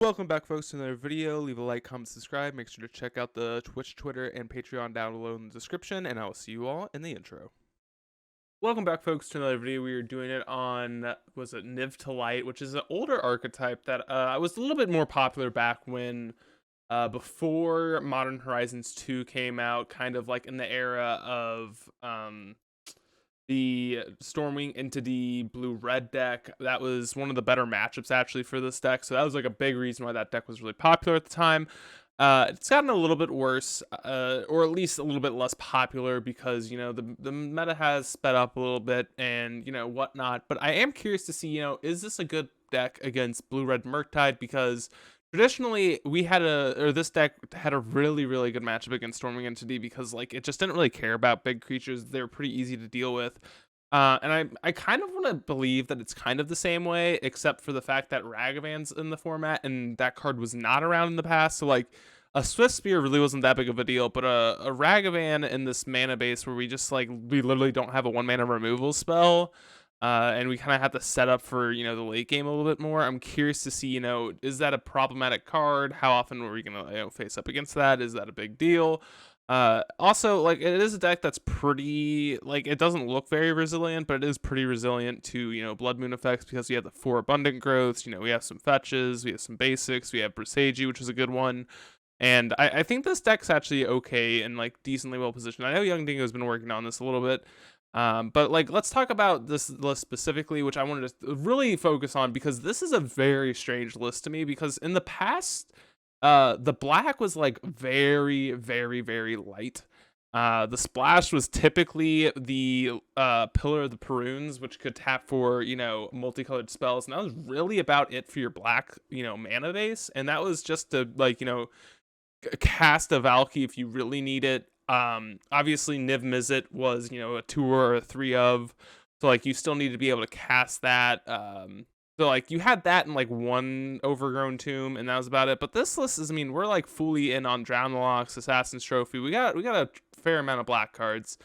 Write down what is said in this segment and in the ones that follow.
Welcome back, folks, to another video. Leave a like, comment, subscribe. Make sure to check out the Twitch, Twitter, and Patreon down below in the description, and I will see you all in the intro. Welcome back, folks, to another video. We are doing it on, was it NIV to Light, which is an older archetype that was a little bit more popular back when, before Modern Horizons 2 came out, kind of like in the era of, the Stormwing into the blue-red deck. That was one of the better matchups actually for this deck, so that was like a big reason why that deck was really popular at the time. It's gotten a little bit worse, or at least a little bit less popular because, you know, the meta has sped up a little bit and, you know, whatnot. But I am curious to see, you know, is this a good deck against blue-red Murktide? Because traditionally this deck had a really good matchup against Storming Entity because, like, it just didn't really care about big creatures. They were pretty easy to deal with. And I kind of want to believe that it's kind of the same way, except for the fact that Ragavan's in the format and that card was not around in the past. So, like, a Swift Spear really wasn't that big of a deal, but a Ragavan in this mana base where we just, like, we literally don't have a 1-mana removal spell, and we kind of have to set up for, you know, the late game a little bit more. I'm curious to see, you know, is that a problematic card? How often are we going to, you know, face up against that? Is that a big deal? Also, like, it is a deck that's pretty, like, it doesn't look very resilient, but it is pretty resilient to, you know, Blood Moon effects because we have the 4 abundant growths, you know, we have some fetches, we have some basics, we have Presagi, which is a good one. And I think this deck's actually okay and, like, decently well positioned. I know Young Dingo's been working on this a little bit. But, like, let's talk about this list specifically, which I wanted to really focus on because this is a very strange list to me because in the past, the black was, like, very light. The splash was typically the Pillar of the Prunes, which could tap for, you know, multicolored spells, and that was really about it for your black, you know, mana base. And that was just to, like, you know, cast a Valky if you really need it. Obviously Niv Mizzet was, you know, a 2 or a 3 of, so, like, you still need to be able to cast that. So, like, you had that in, like, one Overgrown Tomb, and that was about it. But this list is, I mean, we're, like, fully in on Drownlocks, Assassin's Trophy. We got a fair amount of black cards.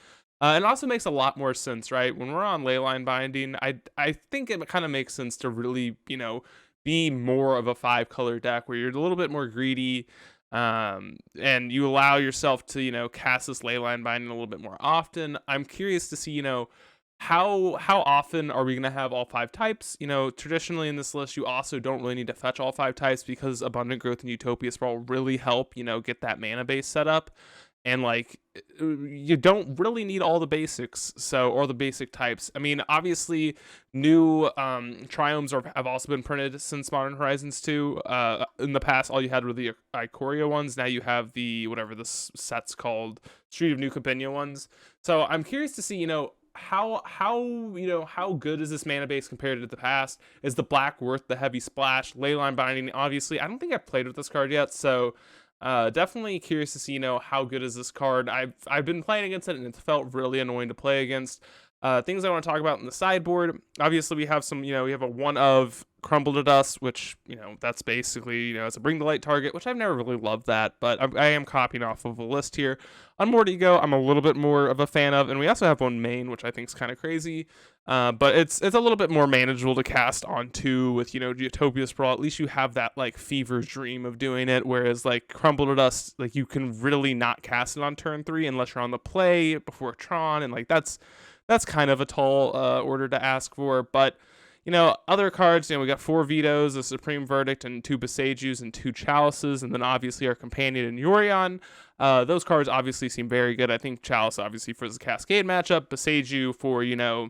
It also makes a lot more sense, right? When we're on Leyline Binding, I think it kind of makes sense to really, you know, be more of a 5-color deck where you're a little bit more greedy, and you allow yourself to, you know, cast this Leyline Binding a little bit more often. I'm curious to see, you know, how often are we going to have all 5 types? You know, traditionally in this list, you also don't really need to fetch all 5 types because Abundant Growth and Utopia Sprawl really help, you know, get that mana base set up. And, like, you don't really need all the basics, or the basic types. I mean, obviously, new triomes have also been printed since Modern Horizons 2. In the past, all you had were the Ikoria ones. Now you have the, whatever this set's called, Street of New Capennia ones. So I'm curious to see, you know, how good is this mana base compared to the past? Is the black worth the heavy splash? Leyline Binding, obviously. I don't think I've played with this card yet, so definitely curious to see, you know, how good is this card. I've been playing against it and it felt really annoying to play against. Things I want to talk about in the sideboard. Obviously, we have some, you know, we have a 1 of Crumble to Dust, which, you know, that's basically, you know, it's a Bring to Light target, which I've never really loved that, but I am copying off of a list here. On MTGO, I'm a little bit more of a fan of, and we also have one main, which I think is kind of crazy. But it's a little bit more manageable to cast on 2 with, you know, Utopia Sprawl. At least you have that, like, fever dream of doing it, whereas, like, Crumble to Dust, like, you can really not cast it on turn 3 unless you're on the play before Tron, and, like, that's kind of a tall order to ask for. But, you know, other cards, you know, we got 4 Vetoes, a Supreme Verdict, and 2 Besajus and 2 Chalices, and then obviously our Companion and Yorion. Those cards obviously seem very good. I think Chalice obviously for the Cascade matchup, Besaju for, you know,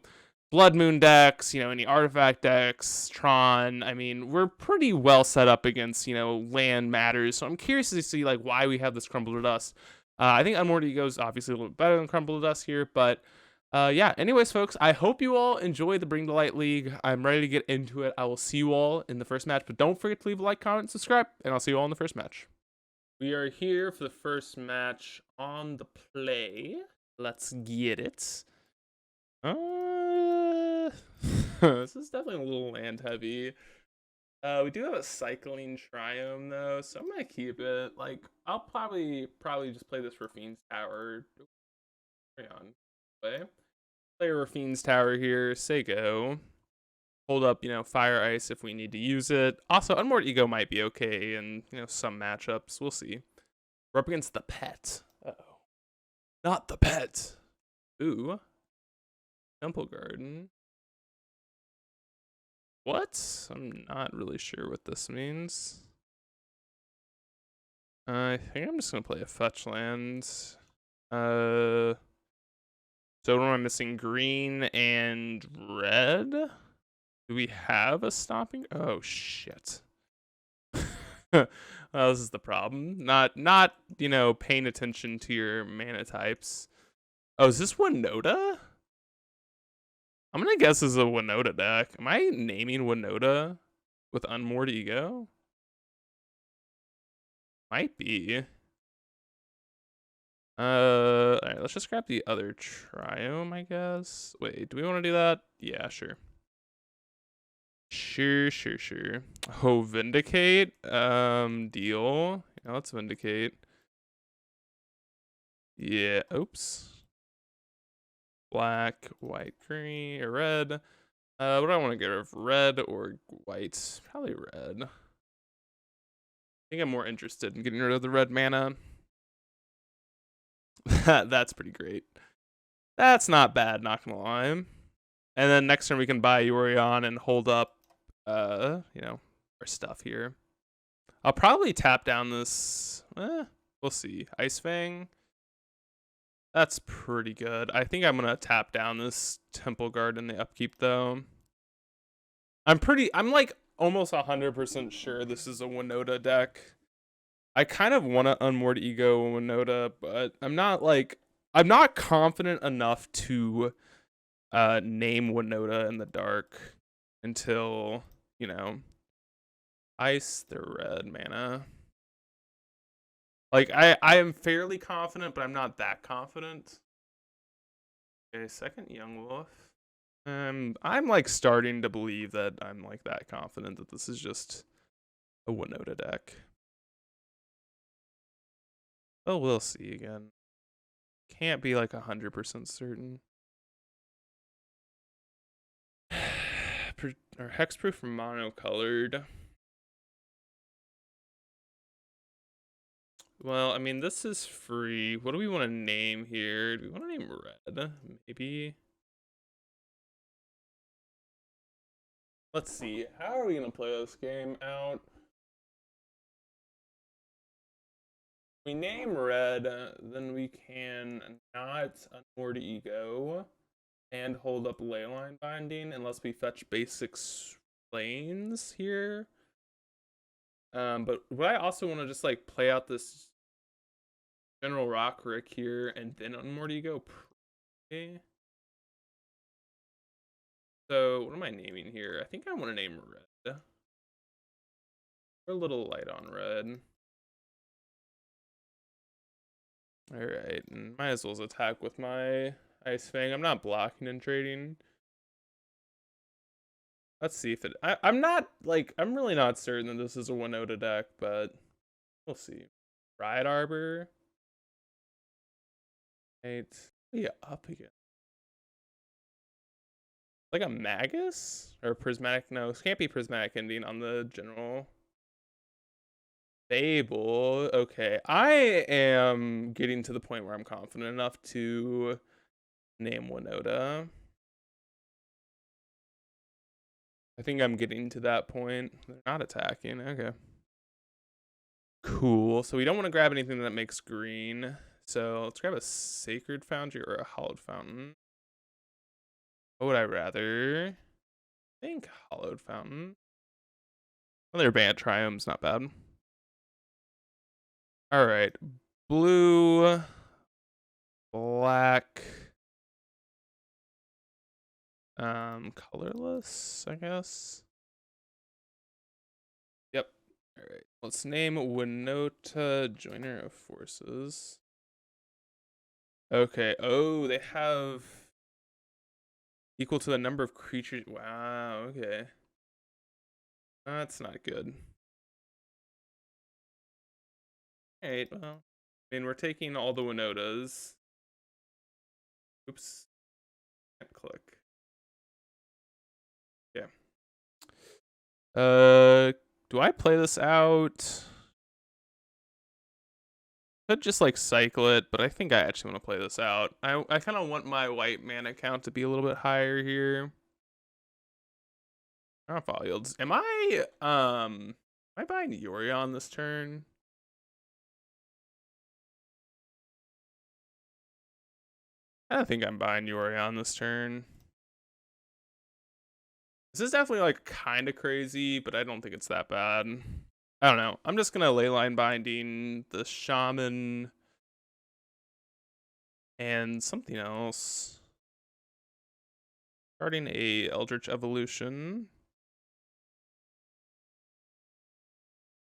Blood Moon decks, you know, any artifact decks, Tron. I mean, we're pretty well set up against, you know, land matters. So I'm curious to see, like, why we have this Crumble to Dust. I think Unmorty is obviously a little bit better than Crumble to Dust here, but yeah, anyways, folks, I hope you all enjoy the Bring to Light League. I'm ready to get into it. I will see you all in the first match, but don't forget to leave a like, comment, and subscribe, and I'll see you all in the first match. We are here for the first match on the play. Let's get it. This is definitely a little land heavy. We do have a Cycling Triome though, so I'm gonna keep it. Like, I'll probably just play this for Fiend's Tower. Carry on. Play Raffine's Tower here. Say go. hold up, Fire Ice if we need to use it. Also, Unmoored Ego might be okay in, some matchups. We'll see. We're up against the pet. Uh-oh. Not the pet. Ooh. Temple Garden. What? I'm not really sure what this means. I think I'm just gonna play a fetch land. So what am I missing? Green and red? Do we have a stopping? Oh shit. Well, this is the problem. Not paying attention to your mana types. Oh, is this Winota? I'm gonna guess this is a Winota deck. Am I naming Winota with Unmoored Ego? Might be. Alright, let's just grab the other Triome, I guess. Wait, do we want to do that? Yeah, sure. Sure. Oh, Vindicate. Deal. Yeah, let's Vindicate. Yeah, oops. Black, white, green, or red. What do I want to get rid of? Red or white? Probably red. I think I'm more interested in getting rid of the red mana. That's pretty great. That's not bad, not gonna lie. And then next turn we can buy Yorion and hold up, our stuff here. I'll probably tap down this. We'll see. Ice Fang. That's pretty good. I think I'm gonna tap down this Temple Guard in the upkeep though. I'm like almost 100% sure this is a Winota deck. I kind of want to Unmoored Ego Winota, but I'm not confident enough to name Winota in the dark until, ice the red mana. Like I am fairly confident, but I'm not that confident. Okay, second Young Wolf. I'm like starting to believe that I'm like that confident that this is just a Winota deck. Oh, we'll see again. Can't be like 100% certain. Or hexproof monocolored. Well, I mean, this is free. What do we want to name here? Do we want to name red? Maybe. Let's see. How are we going to play this game out? We name red, then we can not Unmoored Ego and hold up Leyline Binding unless we fetch basic lanes here. But would I also want to just like play out this General Rock Rick here and then Unmoored Ego? Okay. So what am I naming here? I think I want to name red. We're a little light on red. Alright, and might as well attack with my Ice Fang. I'm not blocking and trading. Let's see if it... I'm not, I'm really not certain that this is a Winota deck, but we'll see. Riot Arbor. Right. Yeah, up again. Like a Magus? Or Prismatic? No, it can't be Prismatic Ending on the general. Fable. Okay. I am getting to the point where I'm confident enough to name Winota. I think I'm getting to that point. They're not attacking. Okay. Cool. So we don't want to grab anything that makes green. So let's grab a Sacred Foundry or a Hallowed Fountain. What would I rather? I think Hallowed Fountain. Well, their Bant Triome's not bad. Alright. Blue. Black. Colorless, I guess. Yep. Alright. Let's name Winota Joiner of Forces. Okay. Oh, they have equal to the number of creatures. Wow, okay. That's not good. Alright, well. I mean, we're taking all the Winotas. Oops. Can't click. Yeah. Do I play this out? Could just like cycle it, but I think I actually want to play this out. I kind of want my white mana count to be a little bit higher here. Yields. Am I buying Yuri on this turn? I don't think I'm buying Yuri on this turn. This is definitely like kind of crazy, but I don't think it's that bad. I don't know. I'm just gonna leyline binding the shaman and something else. Starting a Eldritch Evolution.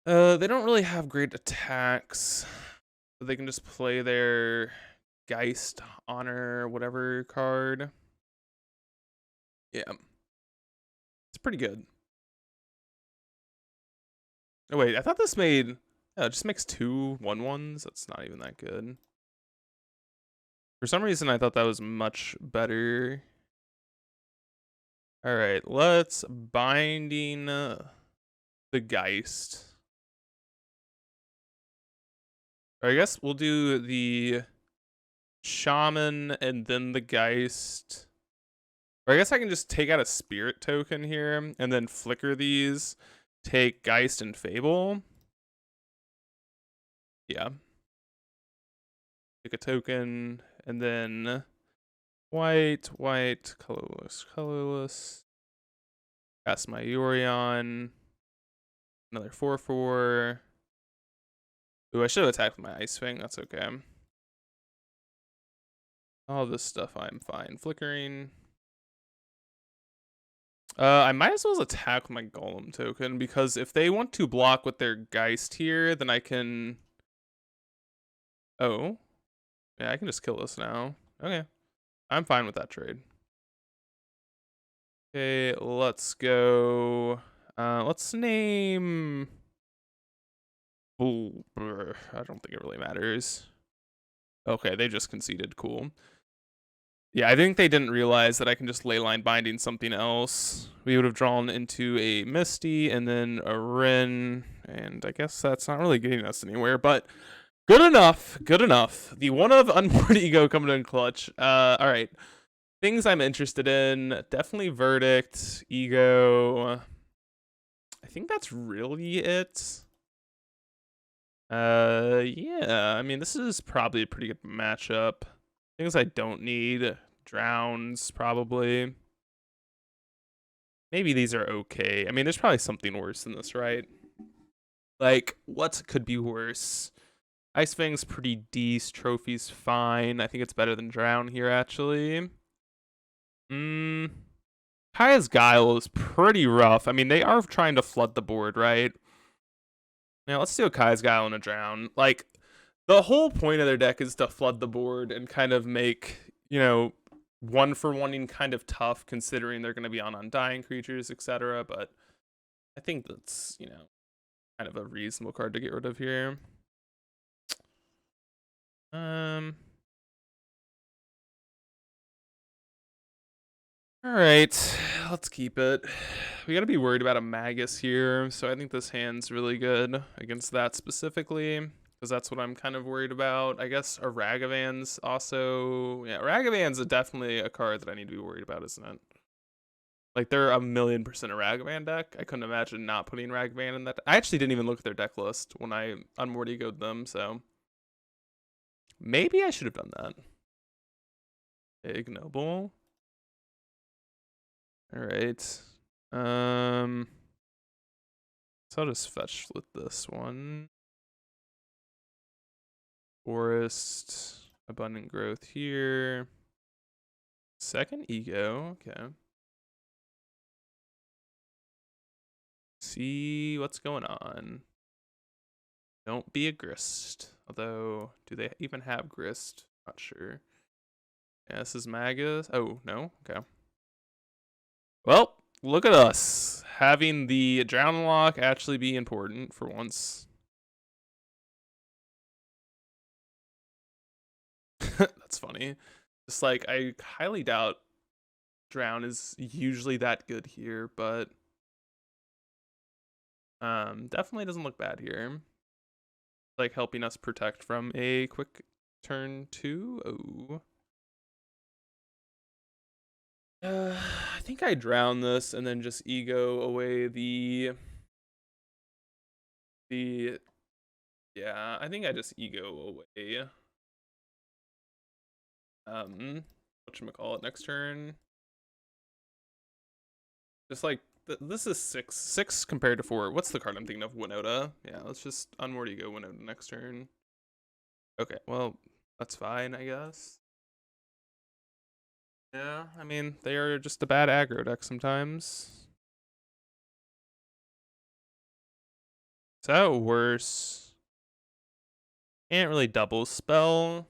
They don't really have great attacks. So they can just play their Geist, Honor, whatever card. Yeah. It's pretty good. Oh wait, I thought this made... Oh, it just makes 2 1/1s. That's not even that good. For some reason, I thought that was much better. Alright, let's binding the Geist. Or I guess we'll do the Shaman and then the Geist. Or I guess I can just take out a Spirit token here and then flicker these. Take Geist and Fable. Yeah. Take a token and then white, colorless. Cast my Yorion. Another 4/4. Ooh, I should have attacked with my Ice Fang. That's okay. All this stuff I'm fine. Flickering. I might as well attack with my Golem token, because if they want to block with their Geist here, then I can... Oh. Yeah, I can just kill this now. Okay. I'm fine with that trade. Okay, let's go. Let's name... Ooh, I don't think it really matters. Okay, they just conceded. Cool. Yeah, I think they didn't realize that I can just leyline binding something else. We would have drawn into a Misty and then a Rin, and I guess that's not really getting us anywhere, but good enough. Good enough. The one of Unmoored Ego coming in clutch. All right. Things I'm interested in. Definitely Verdict, Ego. I think that's really it. Yeah, I mean, this is probably a pretty good matchup. Things I don't need. Drowns, probably. Maybe these are okay. I mean, there's probably something worse than this, right? Like, what could be worse? Ice Fang's pretty decent. Trophy's fine. I think it's better than Drown here, actually. Kaya's Guile is pretty rough. I mean, they are trying to flood the board, right? Yeah, let's do a Kaya's Guile and a Drown. Like, the whole point of their deck is to flood the board and kind of make, you know, one-for-oneing kind of tough, considering they're going to be on Undying creatures, etc. But I think that's, you know, kind of a reasonable card to get rid of here. All right, let's keep it. We got to be worried about a Magus here, so I think this hand's really good against that specifically, because that's what I'm kind of worried about. I guess a Ragavan's also... Yeah, Ragavan's definitely a card that I need to be worried about, isn't it? Like, they're 1,000,000% a Ragavan deck. I couldn't imagine not putting Ragavan in that. I actually didn't even look at their deck list when I Unmoored Ego'd them, so... Maybe I should have done that. Ignoble. Alright. So I'll just fetch with this one. Forest. Abundant Growth here. Second Ego. Okay. See what's going on. Don't be a Grist. Although, do they even have Grist? Not sure. Yeah, this is Magus. Oh, no? Okay. Well, look at us. Having the Drown Lock actually be important for once. That's funny. Just like, I highly doubt Drown is usually that good here, but Definitely doesn't look bad here. Like helping us protect from a quick turn 2. Oh. I think I drown this and then just ego away the yeah, I think I just ego away. Whatchamacallit, next turn. Just like this is 6 compared to 4. What's the card I'm thinking of? Winota. Yeah, let's just unmoored ego Winota next turn. Okay, well, that's fine, I guess. Yeah, I mean, they are just a bad aggro deck sometimes. So worse. Can't really double spell.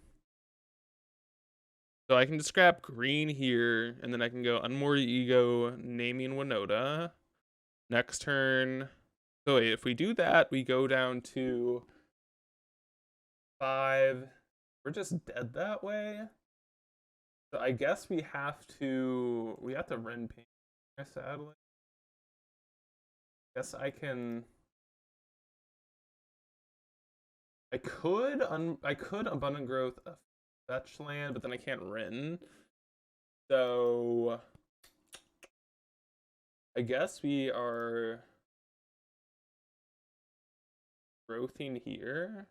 So I can just grab green here, and then I can go Unmoored Ego, naming Winota. Next turn. So wait, if we do that, we go down to 5. We're just dead that way. So I guess we have to Ren Paint, sadly. Guess I can. I could Abundant Growth a fetch land, but then I can't Ren. So I guess we are growthing here.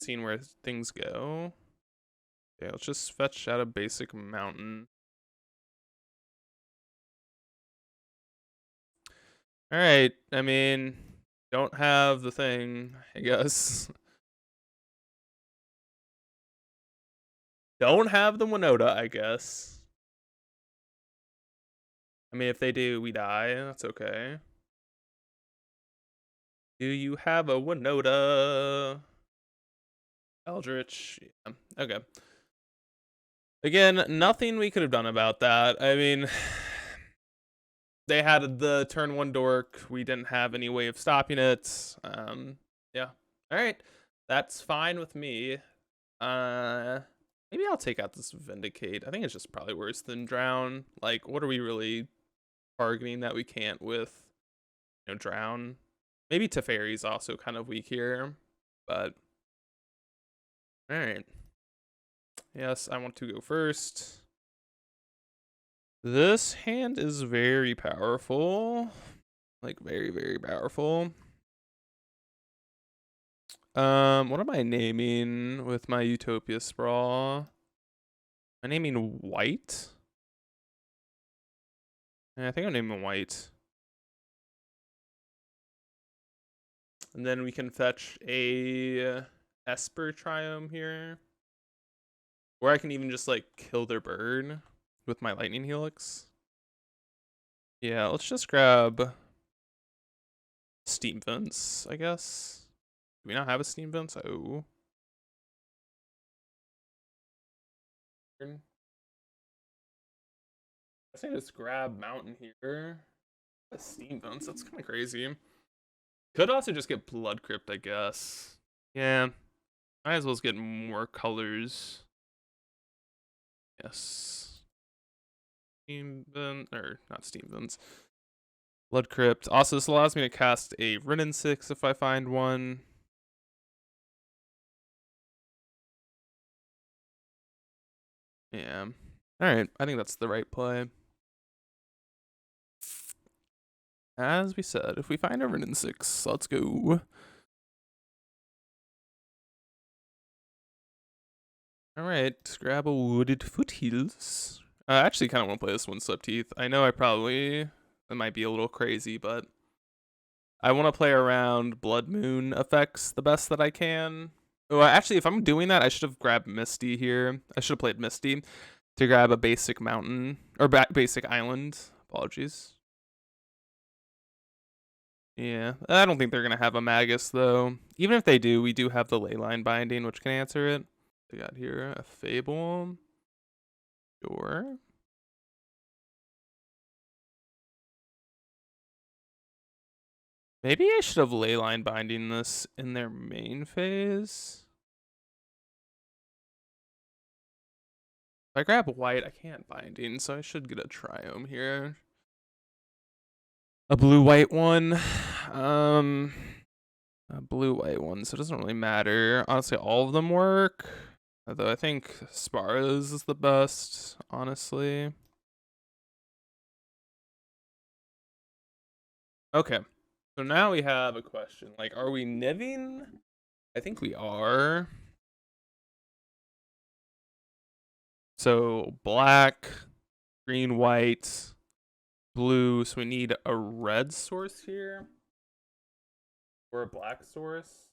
Seeing where things go. Okay, let's just fetch out a basic mountain. Alright, I mean, don't have the thing, I guess. Don't have the Winota, I guess. I mean, if they do, we die. That's okay. Do you have a Winota? Eldritch. Yeah. Okay. Again, nothing we could have done about that. I mean, they had the turn 1 dork. We didn't have any way of stopping it. Yeah. All right. That's fine with me. Maybe I'll take out this Vindicate. I think it's just probably worse than Drown. Like, what are we really targeting that we can't with, Drown? Maybe Teferi's also kind of weak here, but all right. Yes, I want to go first. This hand is very powerful. Like, very, very powerful. What am I naming with my Utopia Sprawl? Am I naming white? Yeah, I think I'm naming white. And then we can fetch a Esper Triome here. Or I can even just, like, kill their bird with my Lightning Helix. Yeah, let's just grab Steam Vents, I guess. Do we not have a Steam Vents? Oh. I guess I just grab Mountain here. A Steam Vents, that's kind of crazy. Could also just get Blood Crypt, I guess. Yeah. Might as well get more colors. Yes. Steam Vent, or not Steam Vents. Blood Crypt. Also, this allows me to cast a Renin 6 if I find one. Yeah. Alright, I think that's the right play. As we said, if we find a Renin 6, let's go. Alright, let's grab a Wooded Foothills. I actually kind of want to play this one Slip Teeth. I know it might be a little crazy, but I want to play around Blood Moon effects the best that I can. Well, actually, if I'm doing that, I should have grabbed Misty here. I should have played Misty to grab a basic mountain, or basic island. Apologies. Yeah, I don't think they're going to have a Magus, though. Even if they do, we do have the Leyline Binding, which can answer it. We got here a Fable. Sure. Maybe I should have Leyline Binding this in their main phase. If I grab white, I can't Binding, so I should get a Triome here. a blue-white one. A blue-white one, so it doesn't really matter. Honestly, all of them work. Although I think Sparrows is the best, honestly. Okay. So now we have a question. Like, are we niving? I think we are. So black, green, white, blue. So we need a red source here. Or a black source.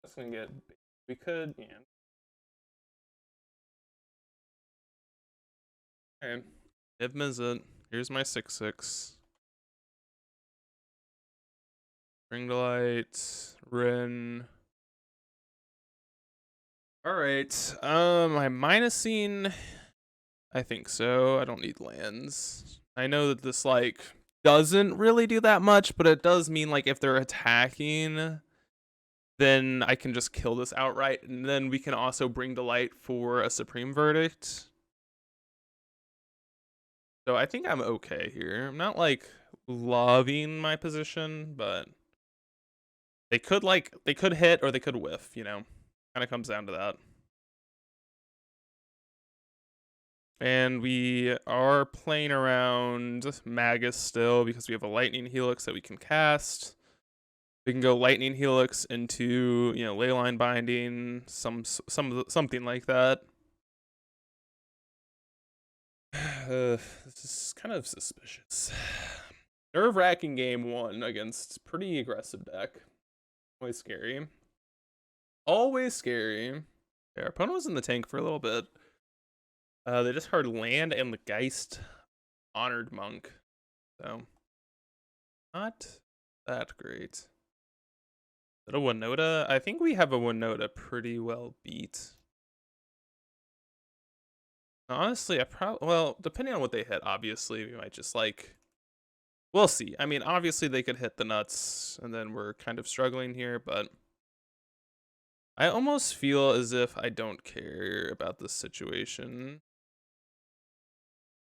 That's gonna get. We could. Yeah. Okay. Niv Mizzet. Here's my 6/6. Bring to light. Rin. Alright. I'm minusing. I think so. I don't need lands. I know that this, like, doesn't really do that much, but it does mean, like, if they're attacking, then I can just kill this outright, and then we can also bring to light for a Supreme Verdict. So I think I'm okay here. I'm not, like, loving my position, but they could hit or they could whiff, you know? Kind of comes down to that. And we are playing around Magus still because we have a Lightning Helix that we can cast. We can go Lightning Helix into, you know, Leyline Binding, something like that. This is kind of suspicious. Nerve-wracking game 1 against pretty aggressive deck. Always scary. Always scary. Okay, our opponent was in the tank for a little bit. They discard land and the Geist Honored Monk. So, not that great. Is that a Winota? I think we have a Winota pretty well beat. Honestly, well, depending on what they hit, obviously, we might just, like, we'll see. I mean, obviously they could hit the nuts, and then we're kind of struggling here, but I almost feel as if I don't care about this situation.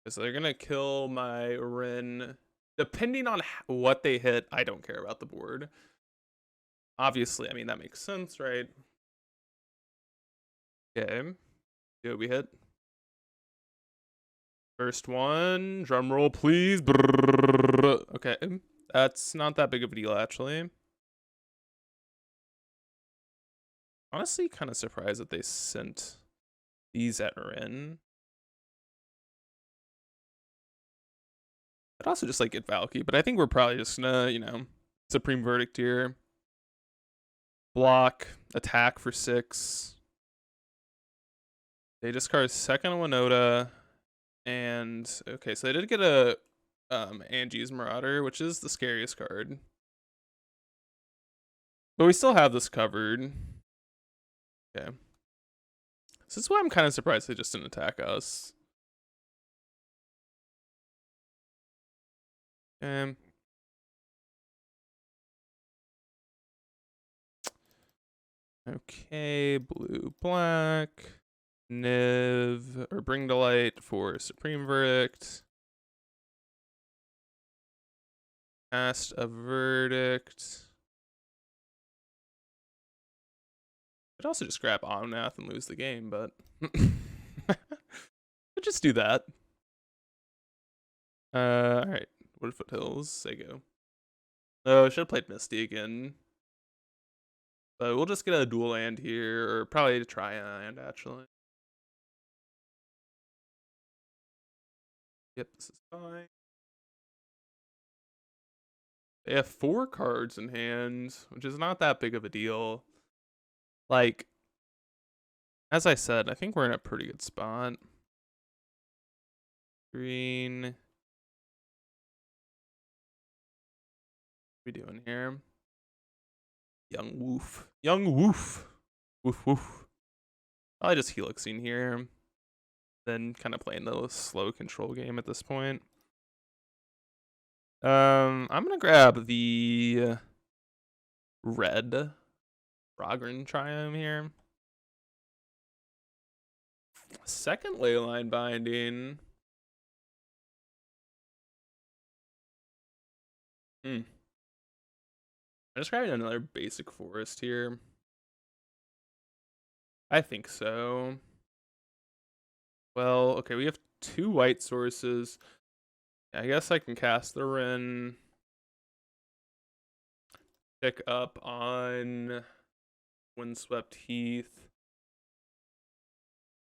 Because they're gonna kill my Rin. Depending on what they hit, I don't care about the board. Obviously, I mean, that makes sense, right? Okay. See what we hit. First one. Drum roll, please. Brrr. Okay. That's not that big of a deal, actually. Honestly, kind of surprised that they sent these at Rin. I'd also just, like, get Valky, but I think we're probably just gonna, you know, Supreme Verdict here. Block, attack for 6. They discard second Winota, and okay, so they did get a Angie's Marauder, which is the scariest card. But we still have this covered. Okay. This is why I'm kind of surprised they just didn't attack us. Okay, blue, black, Niv, or Bring to Light for Supreme Verdict. Cast a Verdict. Could also just grab Omnath and lose the game, but could just do that. Alright. Wood Foothills, Sego. Oh, I should have played Misty again. But we'll just get a dual land here, or probably a tri-land, actually. Yep, this is fine. They have 4 cards in hand, which is not that big of a deal. Like, as I said, I think we're in a pretty good spot. Green. What are we doing here? Young Woof. Young Woof. Woof woof. Probably just Helixing here. Then kind of playing the slow control game at this point. I'm gonna grab the red Rogren Triumph here. Second Leyline Binding. I'm just grabbing another basic forest here. I think so. Well, okay, we have 2 white sources. I guess I can cast the Ren. Pick up on Windswept Heath.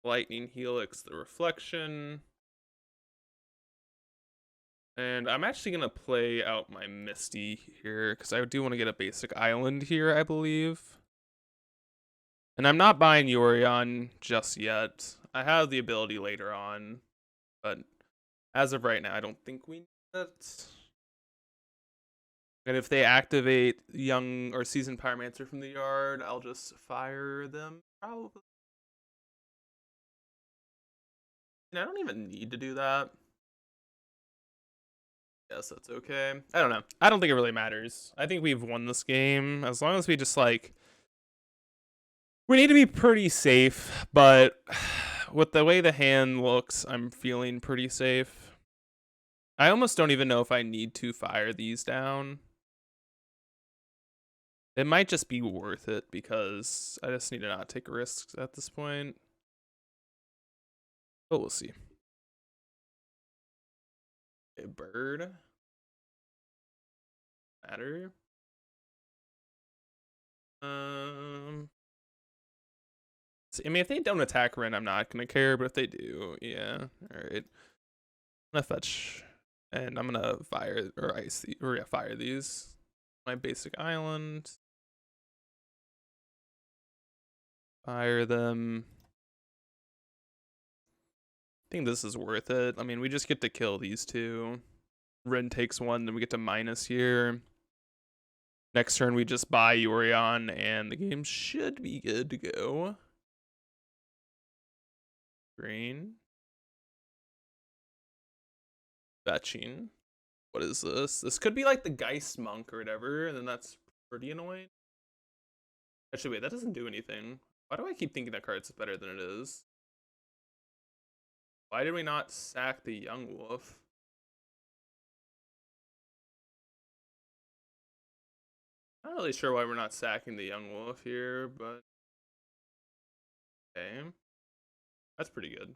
Lightning Helix, the Reflection. And I'm actually going to play out my Misty here, because I do want to get a basic island here, I believe. And I'm not buying Yorion just yet. I have the ability later on, but as of right now, I don't think we need it. And if they activate Young or Seasoned Pyromancer from the yard, I'll just fire them, probably. And I don't even need to do that. Yes, that's okay. I don't know. I don't think it really matters. I think we've won this game. As long as we just, like... We need to be pretty safe, but with the way the hand looks, I'm feeling pretty safe. I almost don't even know if I need to fire these down. It might just be worth it, because I just need to not take risks at this point. But we'll see. A bird. Matter. I mean, if they don't attack Ren, I'm not gonna care, but if they do, yeah. Alright. I'm gonna fetch, and I'm gonna fire, or ice, or yeah, fire these. My basic island. Fire them. I think this is worth it. I mean, we just get to kill these 2. Ren takes 1, then we get to minus here. Next turn, we just buy Yorion, and the game should be good to go. Green. Fetching. What is this? This could be like the Geist Monk or whatever, and then that's pretty annoying. Actually, wait, that doesn't do anything. Why do I keep thinking that card's better than it is? Why did we not sack the Young Wolf? Not really sure why we're not sacking the Young Wolf here, but... Okay. That's pretty good.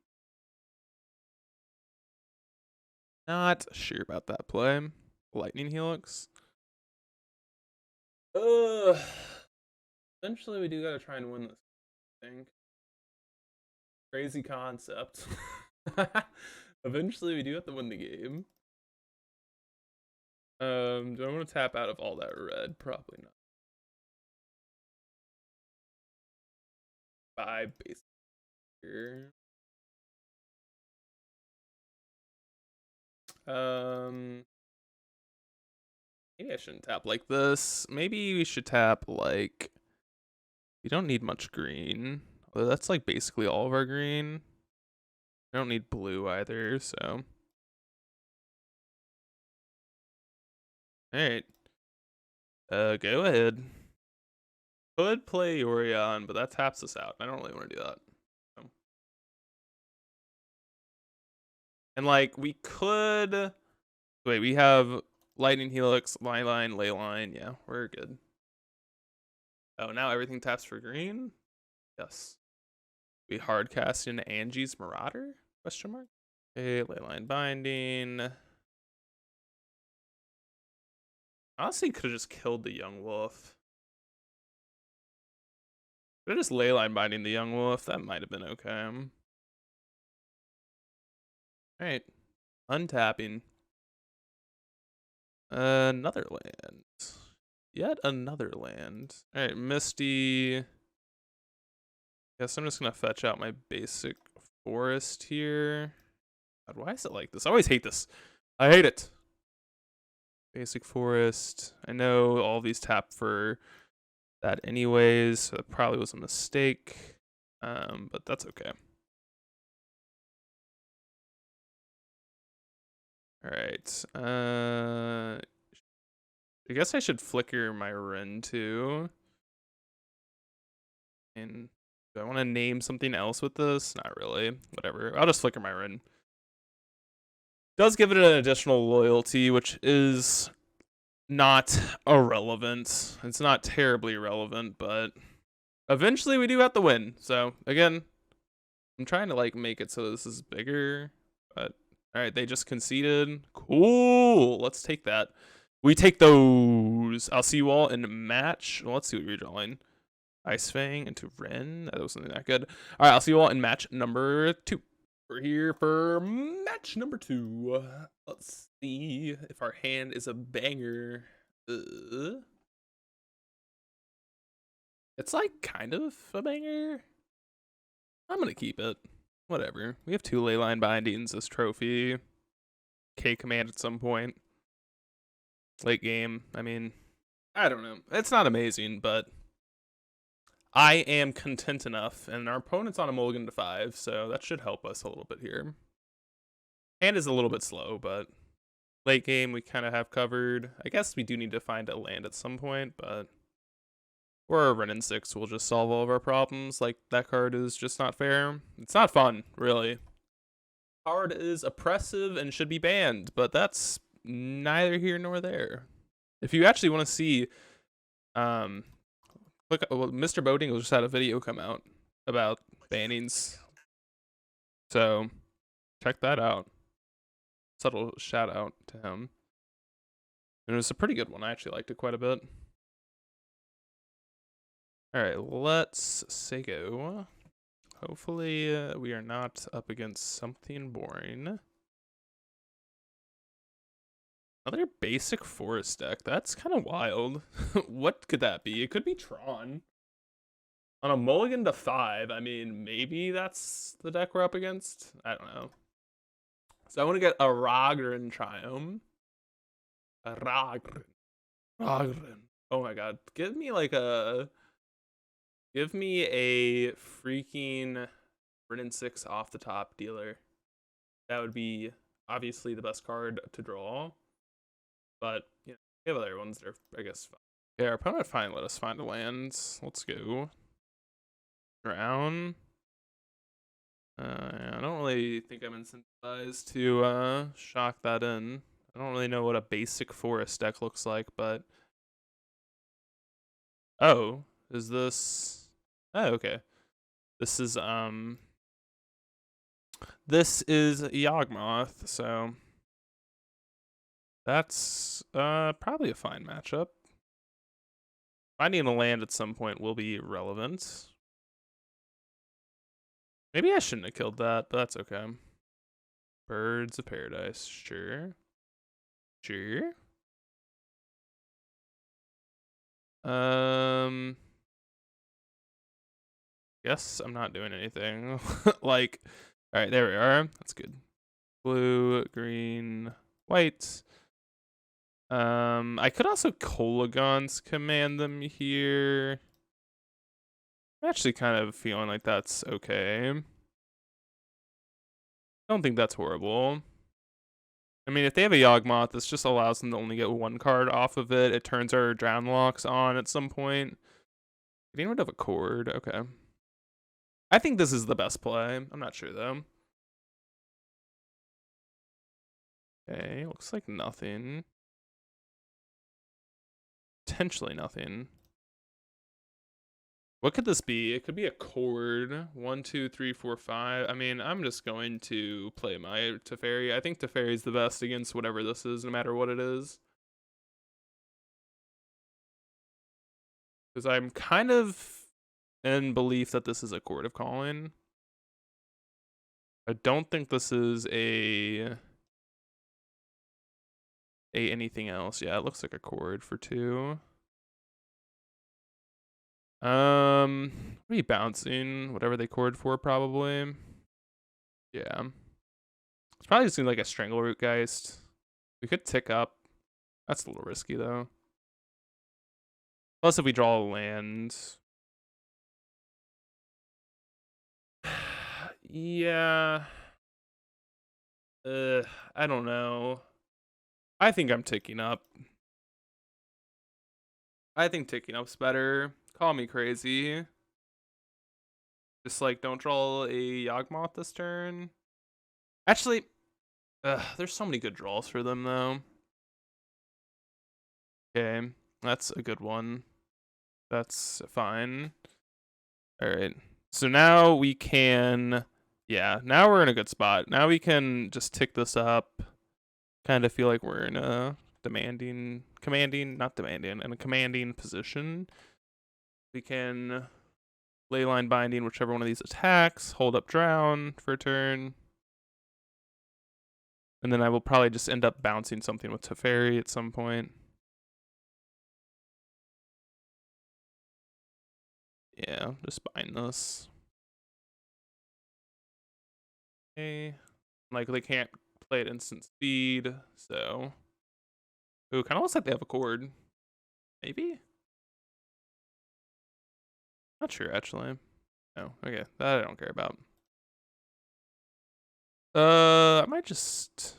Not sure about that play. Lightning Helix. Eventually we do gotta try and win this thing. Crazy concept. Eventually we do have to win the game. Do I want to tap out of all that red? Probably not. 5 base here. Maybe I shouldn't tap like this. Maybe we should tap like... We don't need much green. Although that's like basically all of our green. I don't need blue either, so... Alright. Go ahead. Could play Yorion, but that taps us out. I don't really want to do that. So. And like, we could... Wait, we have Lightning Helix, Leyline, Leyline. Yeah, we're good. Oh, now everything taps for green? Yes. We hard cast in Angie's Marauder? Question mark? Okay, Leyline Binding. Honestly, could have just killed the Young Wolf. Could have just Leyline Binding the Young Wolf. That might have been okay. Alright. Untapping. Another land. Yet another land. Alright, Misty. Guess I'm just gonna fetch out my basic forest here. God, why is it like this? I always hate this. I hate it. Basic forest. I know all these tap for that anyways, so that probably was a mistake. But that's okay. Alright. I guess I should flicker my Ren too. And do I want to name something else with this? Not really. Whatever. I'll just flicker my Ren. Does give it an additional loyalty, which is not irrelevant. It's not terribly irrelevant, but eventually we do have to win. So again, I'm trying to like make it so this is bigger, but all right, they just conceded. Cool. Let's take that. We take those. I'll see you all in match. Well, let's see what you're drawing. Ice Fang into Ren. That wasn't that good. All right, I'll see you all in match number 2. We're here for match number 2. Let's see if our hand is a banger. It's like kind of a banger. I'm gonna keep it. Whatever. We have 2 Leyline Bindings as trophy. K command at some point. Late game. I mean, I don't know. It's not amazing, but I am content enough, and our opponent's on a mulligan to 5, so that should help us a little bit here. Hand is a little bit slow, but late game we kind of have covered. I guess we do need to find a land at some point, but or a Ren and 6 will just solve all of our problems. Like, that card is just not fair. It's not fun, really. Card is oppressive and should be banned, but that's neither here nor there. If you actually want to see, look, well, Mr. Boding just had a video come out about bannings, so check that out. Subtle shout out to him. And it was a pretty good one. I actually liked it quite a bit. All right, let's say go. Hopefully we are not up against something boring. Another basic forest deck. That's kind of wild. What could that be? It could be Tron. On a mulligan to 5, I mean, maybe that's the deck we're up against? I don't know. So I want to get a Ragran Triumph. A Ragran. Oh my god. Give me a freaking Ren 6 off the top dealer. That would be obviously the best card to draw. But, you know, we have other ones that are, I guess, fine. Yeah, our opponent finally let us find a land. Let's go. Drown. I don't really think I'm incentivized to shock that in. I don't really know what a basic forest deck looks like, but... Oh, is this... Oh, okay. This is Yawgmoth, so... That's probably a fine matchup. Finding a land at some point will be relevant. Maybe I shouldn't have killed that, but that's okay. Birds of Paradise, sure. Sure. Guess I'm not doing anything. Like, all right, there we are. That's good. Blue, green, white. I could also Kolagons command them here. I'm actually kind of feeling like that's okay. I don't think that's horrible. I mean, if they have a Yawgmoth, this just allows them to only get 1 card off of it. It turns our Drown Locks on at some point. Getting rid of a Cord, okay. I think this is the best play. I'm not sure, though. Okay, looks like nothing. Potentially nothing. What could this be? It could be a Cord. 1, 2, 3, 4, 5. I mean, I'm just going to play my Teferi. I think Teferi is the best against whatever this is, no matter what it is. Because I'm kind of in belief that this is a Chord of Calling. I don't think this is a anything else. Yeah, it looks like a Chord for 2. What are you bouncing? Whatever they chord for, probably. Yeah. It's probably just like a Strangleroot Geist. We could tick up. That's a little risky, though. Plus, if we draw a land... Yeah. I don't know. I think I'm ticking up. I think ticking up's better. Call me crazy. Just like, don't draw a Yawgmoth this turn. Actually, there's so many good draws for them, though. Okay, that's a good one. That's fine. All right. So now we can, yeah, now we're in a good spot. Now we can just tick this up. Kind of feel like we're in a in a commanding position. We can leyline binding whichever one of these attacks, hold up drown for a turn. And then I will probably just end up bouncing something with Teferi at some point. Yeah, just bind this. Okay. Like they can't play at instant speed, so. Ooh, kind of looks like they have a chord. Maybe? Not sure, actually. No, okay, that I don't care about. I might just,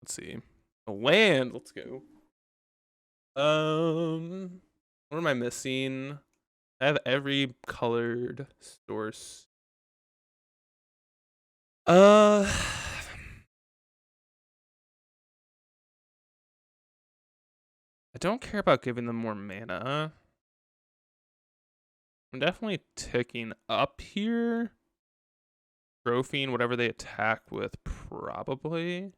let's see. A land, let's go. What am I missing? I have every colored source. I don't care about giving them more mana. I'm definitely ticking up here. Trophying whatever they attack with, probably.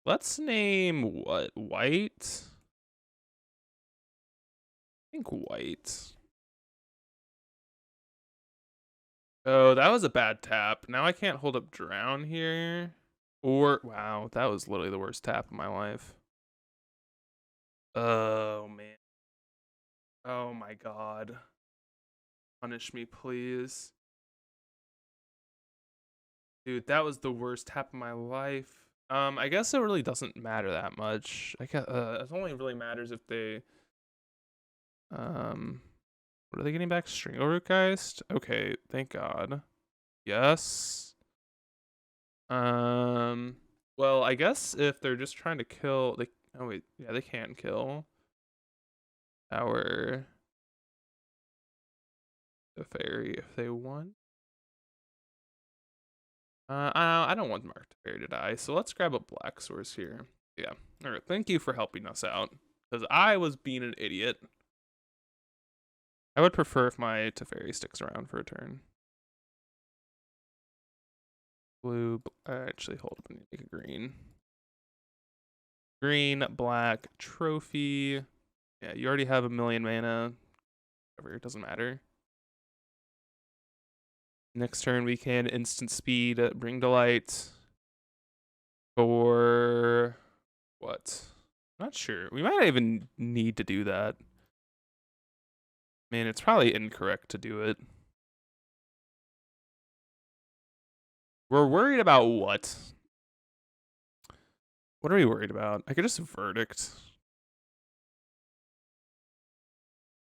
Let's name what? White? I think white. Oh, that was a bad tap. Now I can't hold up drown here. Or, wow, that was literally the worst tap of my life. Oh, man. Oh, my God. Punish me, please. Dude, that was the worst tap of my life. I guess it really doesn't matter that much. I guess, it only really matters if they, what are they getting back? Stranglerootgeist? Okay, thank God. Yes. Well, I guess if they're just trying to kill, they, oh wait, yeah, they can kill our the fairy if they want. I don't want Mark Fairy to die, so let's grab a black source here. Yeah. All right. Thank you for helping us out, because I was being an idiot. I would prefer if my Teferi sticks around for a turn. Blue. Actually, hold up. I need to make a green. Green, black, trophy. Yeah, you already have 1,000,000 mana. Whatever, it doesn't matter. Next turn we can instant speed, bring to light. For what? Not sure. We might not even need to do that. Man, it's probably incorrect to do it. We're worried about what? What are we worried about? I could just verdict.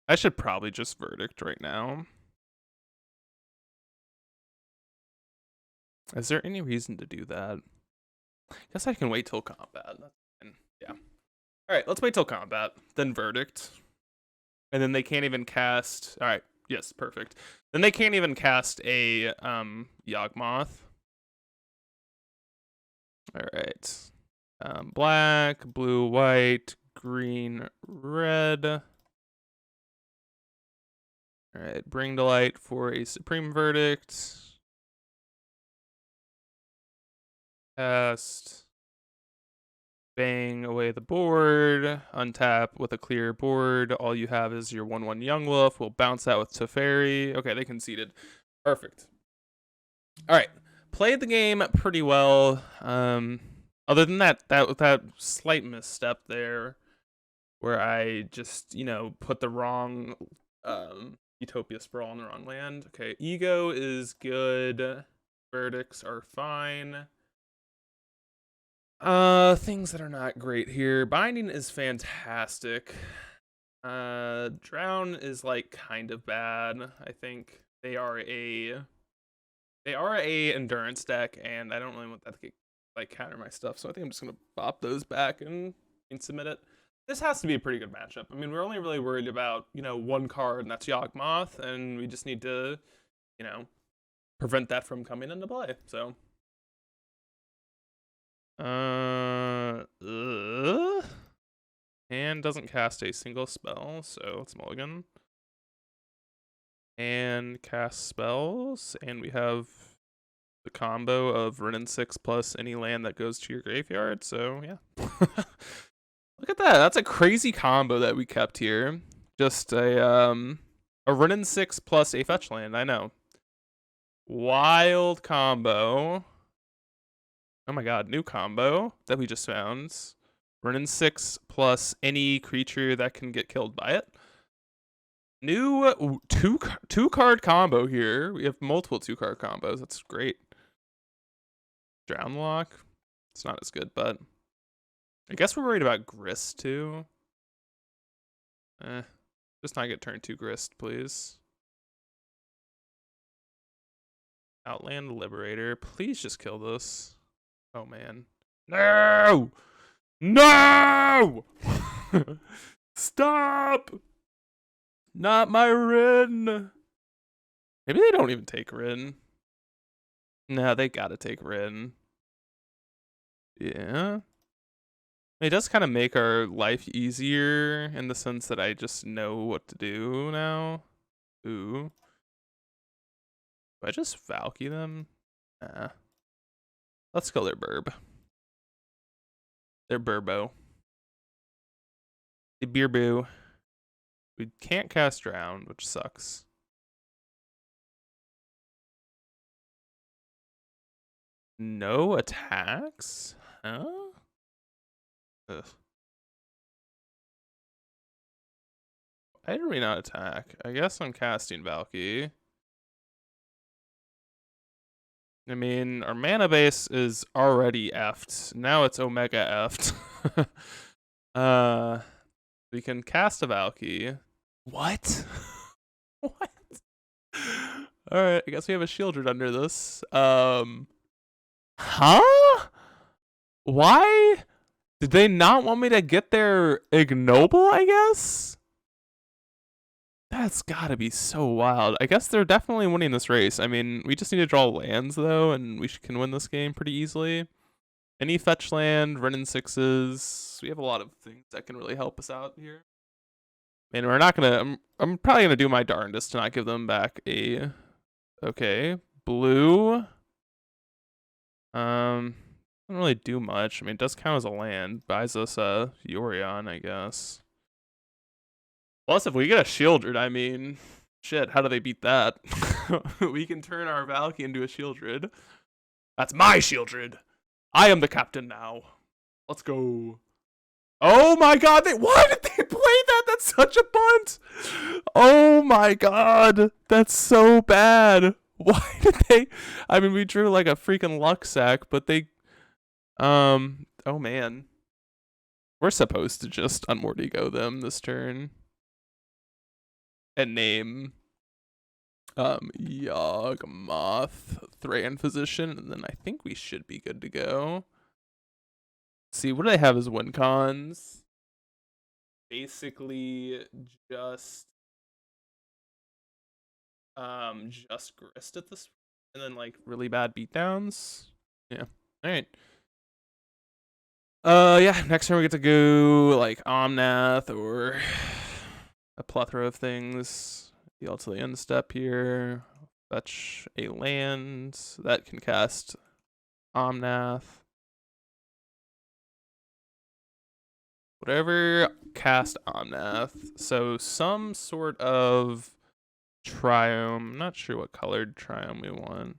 I should probably just verdict right now. Is there any reason to do that? I guess I can wait till combat. Yeah. Alright, let's wait till combat. Then verdict. And then they can't even cast. Alright, yes, perfect. Then they can't even cast a Yawgmoth. Alright. Black, blue, white, green, red. Alright, bring to light for a supreme verdict. Cast. Bang away the board. Untap with a clear board. All you have is your 1/1 Young Wolf. We'll bounce that with Teferi. Okay, they conceded. Perfect. Alright. Played the game pretty well. Other than that slight misstep there, where I just, put the wrong Utopia Sprawl in the wrong land. Okay, Ego is good. Verdicts are fine. Things that are not great here. Binding is fantastic. Drown is like kind of bad. I think they are a endurance deck, and I don't really want that to get like counter my stuff. So I think I'm just gonna bop those back and submit it. This has to be a pretty good matchup. I mean, we're only really worried about, one card, and that's Yawgmoth, and we just need to, prevent that from coming into play. So And doesn't cast a single spell, so it's mulligan. And cast spells, and we have the combo of Renin 6 plus any land that goes to your graveyard, so yeah. Look at that. That's a crazy combo that we kept here. Just a Renin 6 plus a fetch land, I know. Wild combo. Oh my god, new combo that we just found. Renin 6 plus any creature that can get killed by it. New two card combo here. We have multiple 2-card combos. That's great. Drown Lock. It's not as good, but I guess we're worried about Grist too. Just not get turn 2 Grist, please. Outland Liberator. Please just kill this. Oh man. No! No! Stop! Not my Rin. Maybe they don't even take Rin. No, they gotta take Rin. Yeah. It does kind of make our life easier in the sense that I just know what to do now. Ooh. Do I just Valky them? Nah. Let's go their Burb. Their Burbo. The Beerboo. We can't cast Drown, which sucks. No attacks? Huh? Ugh. Why did we not attack? I guess I'm casting Valky. I mean, our mana base is already effed. Now it's Omega effed. We can cast a Valky. What? What? Alright, I guess we have a Shieldred under this. Huh? Why? Did they not want me to get their Ignoble, I guess? That's gotta be so wild. I guess they're definitely winning this race. I mean, we just need to draw lands, though, and we can win this game pretty easily. Any fetch land, Renin 6s. We have a lot of things that can really help us out here. And we're not gonna... I'm probably gonna do my darndest to not give them back a... Okay. Blue. Doesn't really do much. I mean, it does count as a land. Buys us a Yorion, I guess. Plus, if we get a Shieldred, I mean, shit, how do they beat that? We can turn our Valky into a Shieldred. That's my Shieldred. I am the captain now. Let's go. Oh my god, why did they play that? That's such a bunt. Oh my god, that's so bad. Why did they? I mean, we drew like a freaking luck sack, but they, oh man. We're supposed to just unMTGO them this turn. And name Yawgmoth Thran Physician, and then I think we should be good to go. Let's see, what do they have as win cons? Basically just Grist at this, and then like really bad beatdowns. Yeah. Alright. Yeah, next turn we get to go like Omnath or a plethora of things. Deal to the end step here. Fetch a land that can cast Omnath. Whatever, cast Omnath. So some sort of Triome. I'm not sure what colored Triome we want.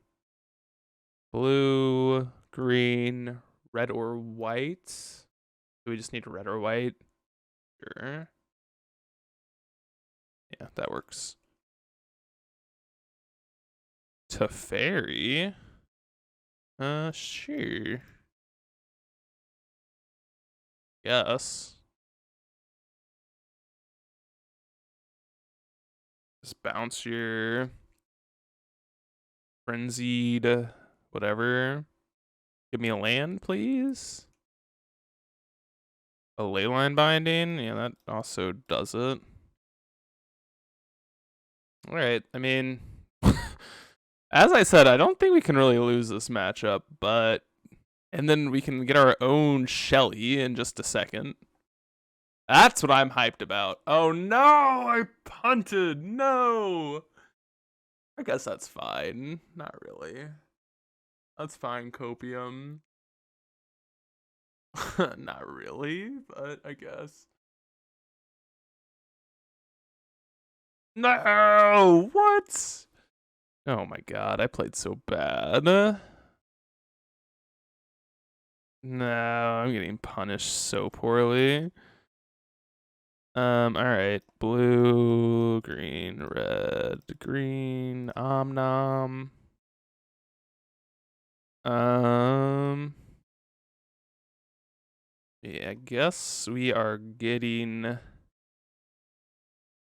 Blue, green, red or white. Do we just need red or white? Sure. Yeah, that works. Teferi? Sure. Yes. Just bounce your frenzied whatever. Give me a land, please. A Leyline Binding? Yeah, that also does it. Alright, I mean, as I said, I don't think we can really lose this matchup, but And then we can get our own Shelly in just a second. That's what I'm hyped about. Oh no, I punted. No. I guess that's fine. Not really. That's fine, Copium. Not really, but I guess. No! What? Oh my god, I played so bad. No, I'm getting punished so poorly. Alright. Blue, green, red, green, nom. Yeah, I guess we are getting a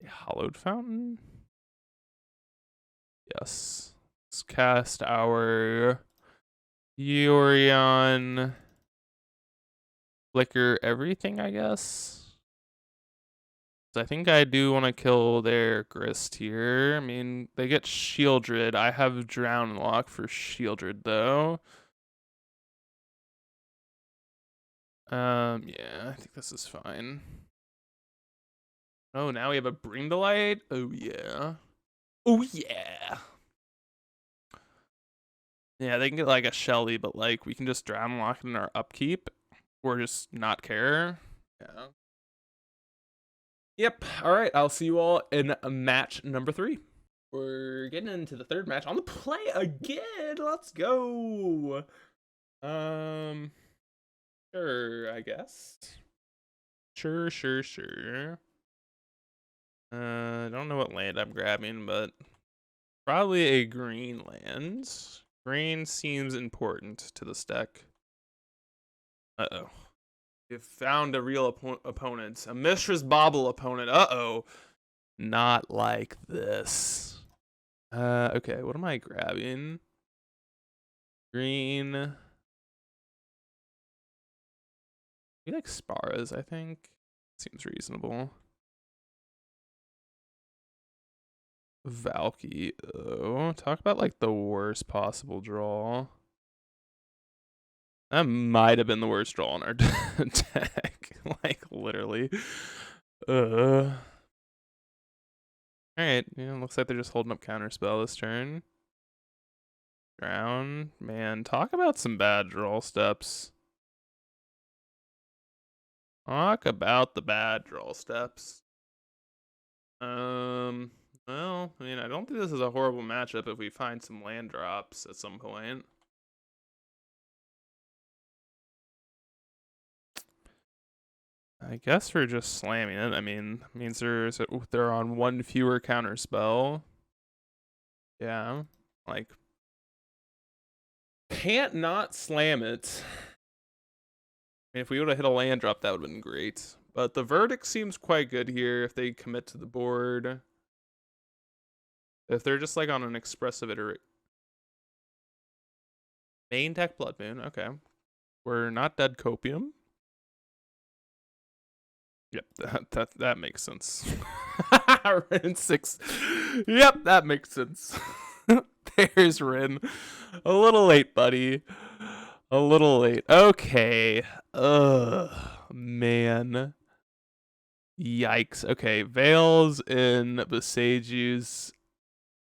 Hallowed Fountain. Yes. Let's cast our Yorion. Flicker everything, I guess. I think I do want to kill their Grist here. I mean, they get Shieldred. I have Drown Lock for Shieldred, though. Yeah, I think this is fine. Oh, now we have a Bring the Light? Oh, yeah. Oh, yeah. Yeah, they can get, like, a Shelly, but, like, we can just Drown Lock in our upkeep. Or just not care. Yeah. Yep. All right. I'll see you all in match number 3. We're getting into the third match on the play again. Let's go. Sure, I guess. Sure. I don't know what land I'm grabbing, but probably a green land. Green seems important to this deck. Uh-oh. We've found a real opponent. A Mishra's Bauble opponent. Uh-oh. Not like this. Okay, what am I grabbing? Green. We like Sparas, I think. Seems reasonable. Valky. Oh, talk about like the worst possible draw. That might have been the worst draw on our deck. Like, literally. Alright, yeah, looks like they're just holding up Counterspell this turn. Drown. Man, talk about some bad draw steps. Talk about the bad draw steps. Well, I mean, I don't think this is a horrible matchup if we find some land drops at some point. I guess we're just slamming it. I mean, it means they're on one fewer counter spell. Yeah, like can't not slam it. I mean, if we would have hit a land drop, that would have been great. But the verdict seems quite good here if they commit to the board. If they're just like on an expressive iterate. Main deck Blood Moon, okay. We're not dead Copium. Yep, that makes sense. Rin 6. Yep, that makes sense. There's Rin. A little late, buddy. A little late. Okay. Ugh, man. Yikes. Okay, Veils in Besage's.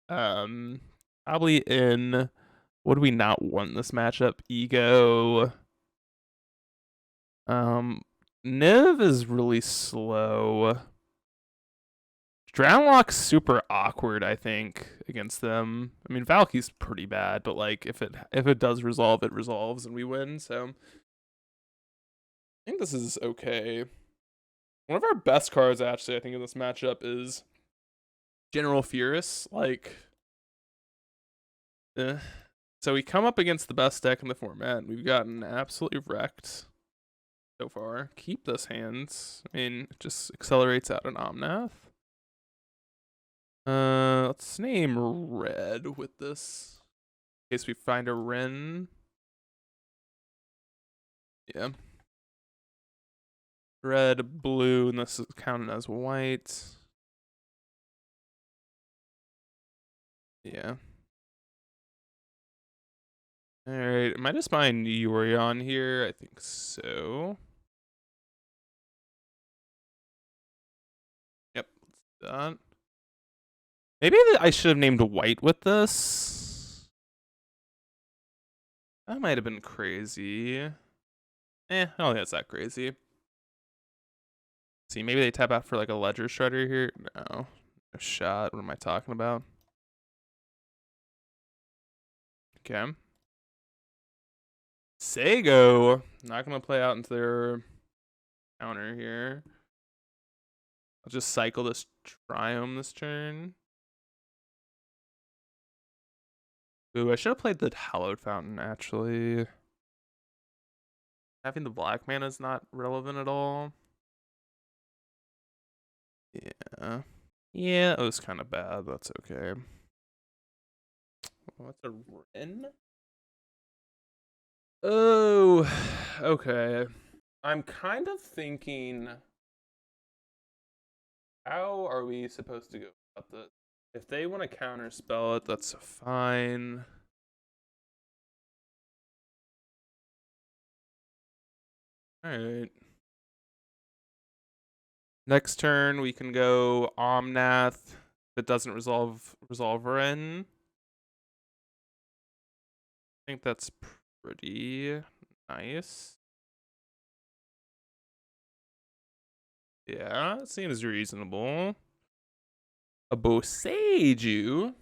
Probably in. What do we not want in this matchup? Ego. NIV is really slow. Drownlock's super awkward, I think, against them. I mean, Valky's pretty bad, but like if it does resolve, it resolves and we win. So I think this is okay. One of our best cards, actually, I think in this matchup is General Furious. Like, so we come up against the best deck in the format, and we've gotten absolutely wrecked so far. Keep this hand. I mean, it just accelerates out an Omnath. Let's name red with this. In case we find a Rin. Yeah. Red, blue, and this is counted as white. Yeah. All right, am I just buying Yorion here? I think so. Yep, done. Maybe I should have named white with this. That might have been crazy. I don't think that's that crazy. See, maybe they tap out for like a ledger shredder here. No shot. What am I talking about? Okay. Sago. Not gonna play out into their counter here. I'll just cycle this Triome this turn. Ooh, I should have played the Hallowed Fountain, actually. Having the black mana is not relevant at all. Yeah. Yeah, it was kind of bad. That's okay. What's a Ren? Oh, okay. I'm kind of thinking, how are we supposed to go about this? If they want to counterspell it, that's fine. Alright. Next turn, we can go Omnath. That doesn't resolve Ren. I think that's pretty nice. Yeah, it seems reasonable. A Boseiju.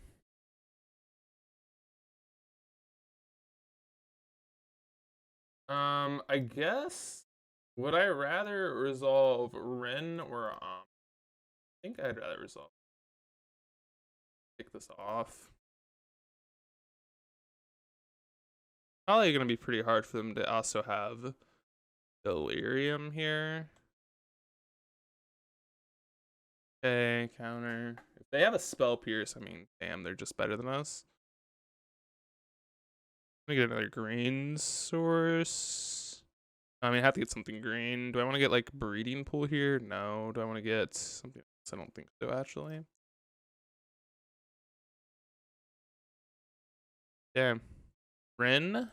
I guess, would I rather resolve Ren or I think I'd rather resolve. Take this off. Probably gonna be pretty hard for them to also have Delirium here. Okay, counter. If they have a Spell Pierce, I mean, damn, they're just better than us. Let me get another green source. I mean, I have to get something green. Do I want to get like Breeding Pool here? No. Do I want to get something else? I don't think so, actually. Damn. Ren?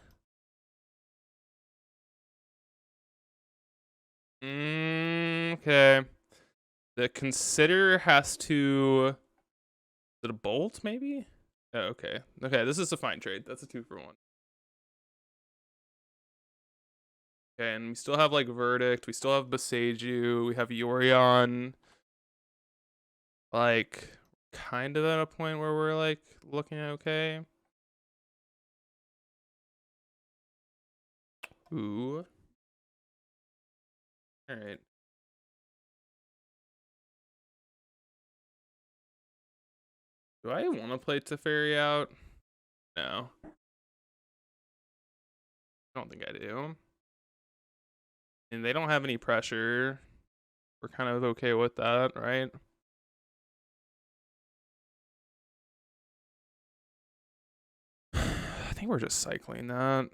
Okay. The Consider has to... Is it a Bolt, maybe? Oh, okay. Okay, this is a fine trade. That's a 2-for-1. Okay, and we still have like Verdict. We still have Boseiju. We have Yorion. Like, kind of at a point where we're like looking okay. Ooh. All right. Do I want to play Teferi out? No. I don't think I do. And they don't have any pressure. We're kind of okay with that, right? I think we're just cycling that.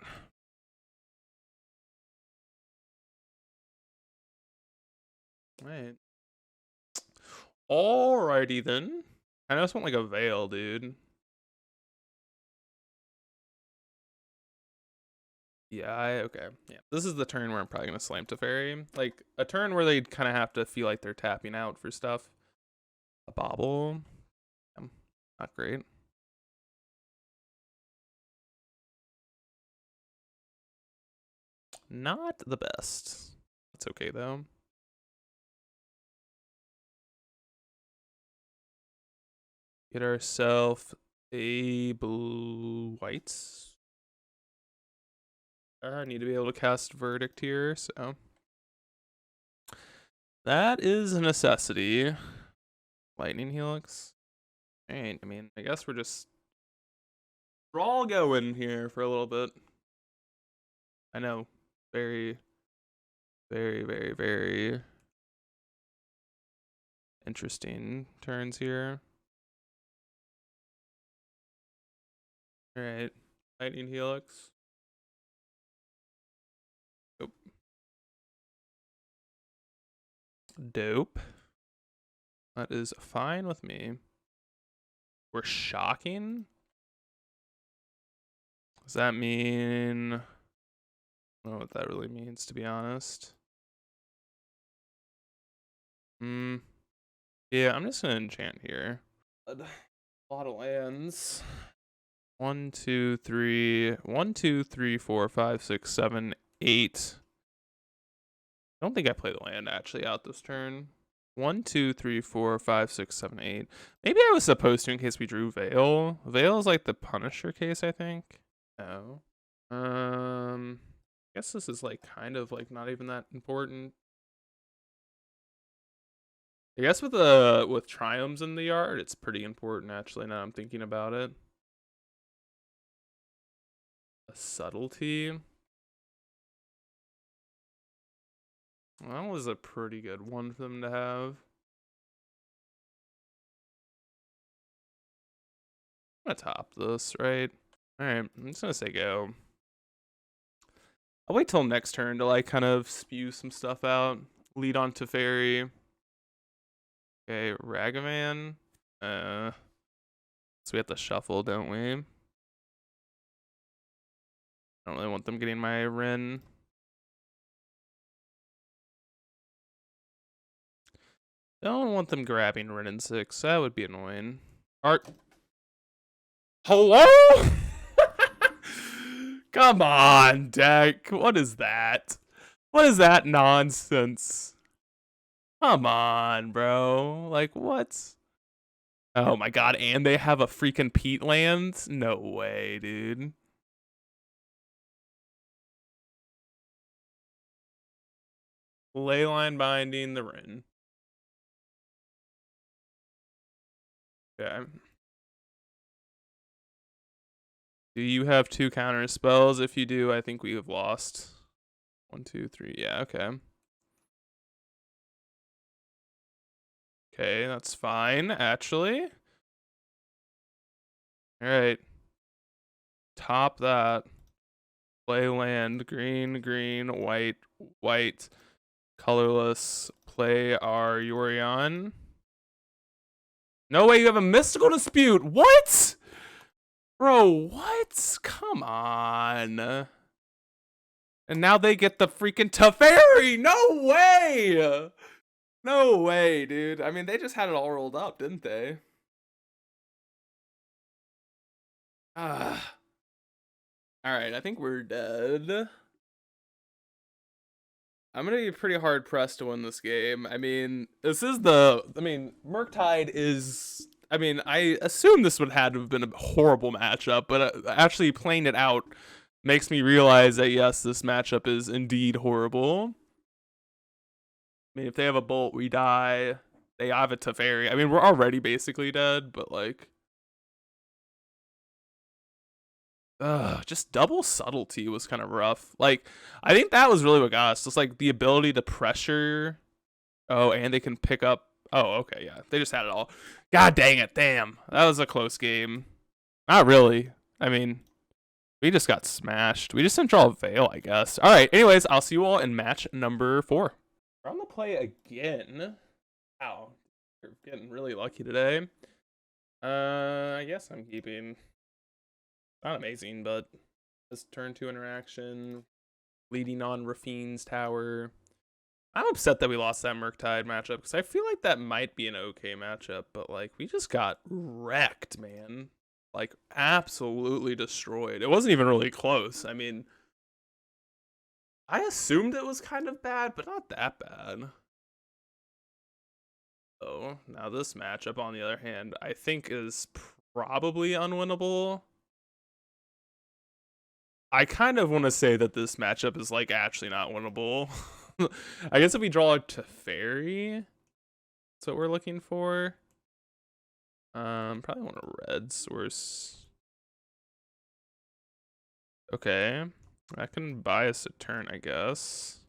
Right. Alrighty then. I just want like a veil, dude. Yeah, okay. Yeah. This is the turn where I'm probably gonna slam Teferi. Like a turn where they kind of have to feel like they're tapping out for stuff. A bobble. Not great. Not the best. That's okay though. Get ourselves a blue whites. I need to be able to cast Verdict here, so that is a necessity. Lightning Helix. Alright, I mean, I guess we're just all going here for a little bit. I know, very, very, very, very interesting turns here. Alright, Lightning Helix. Nope. Dope. That is fine with me. We're shocking. Does that mean... I don't know what that really means, to be honest. Yeah, I'm just gonna enchant here. A lot of lands. 1, 2, 3. 1, 2, 3, 4, 5, 6, 7, 8. I don't think I play the land actually out this turn. 1, 2, 3, 4, 5, 6, 7, 8. Maybe I was supposed to in case we drew Veil. Veil is like the Punisher case, I think. Oh. I guess this is like kind of like not even that important. I guess with Triumphs in the yard, it's pretty important actually now I'm thinking about it. A subtlety. That was a pretty good one for them to have. I'm gonna top this, right? Alright, I'm just gonna say go. I'll wait till next turn to like kind of spew some stuff out. Lead on to Fairy. Okay, Ragavan. So we have to shuffle, don't we? I don't really want them getting my Ren. Don't want them grabbing Ren in 6. That would be annoying. Art. Hello? Come on, deck. What is that? What is that nonsense? Come on, bro. Like, what? Oh my god, and they have a freaking Pete land? No way, dude. Leyline binding the Ren. Okay. Do you have 2 counter spells? If you do, I think we have lost. 1, 2, 3. Yeah, okay. Okay, that's fine, actually. Alright. Top that. Play land. Green, green, white, white. Colorless. Play our Yorion. No way, you have a Mystical Dispute. What? Bro, what? Come on. And now they get the freaking Teferi. No way. No way, dude. I mean, they just had it all rolled up, didn't they? Alright, I think we're dead. I'm gonna be pretty hard pressed to win this game. I mean, Murktide is... I mean, I assume this would have to have been a horrible matchup, but actually playing it out makes me realize that, yes, this matchup is indeed horrible. I mean, if they have a Bolt, we die. They have a Teferi. I mean, we're already basically dead, but, like... just double subtlety was kind of rough. Like, I think that was really what got us. Just like the ability to pressure. Oh, and they can pick up. Oh, okay, yeah. They just had it all. God dang it, damn. That was a close game. Not really. I mean, we just got smashed. We just didn't draw a Veil, I guess. All right, anyways, I'll see you all in match number 4. We're on the play again. Wow, we're getting really lucky today. I guess I'm keeping... Not amazing, but this turn 2 interaction, leading on Rafine's tower. I'm upset that we lost that Murktide matchup because I feel like that might be an okay matchup, but like we just got wrecked, man. Like absolutely destroyed. It wasn't even really close. I mean, I assumed it was kind of bad, but not that bad. Oh, now this matchup, on the other hand, I think is probably unwinnable. I kind of want to say that this matchup is like actually not winnable. I guess if we draw a Teferi, that's what we're looking for. Probably want a red source. Okay, I can buy us a turn, I guess.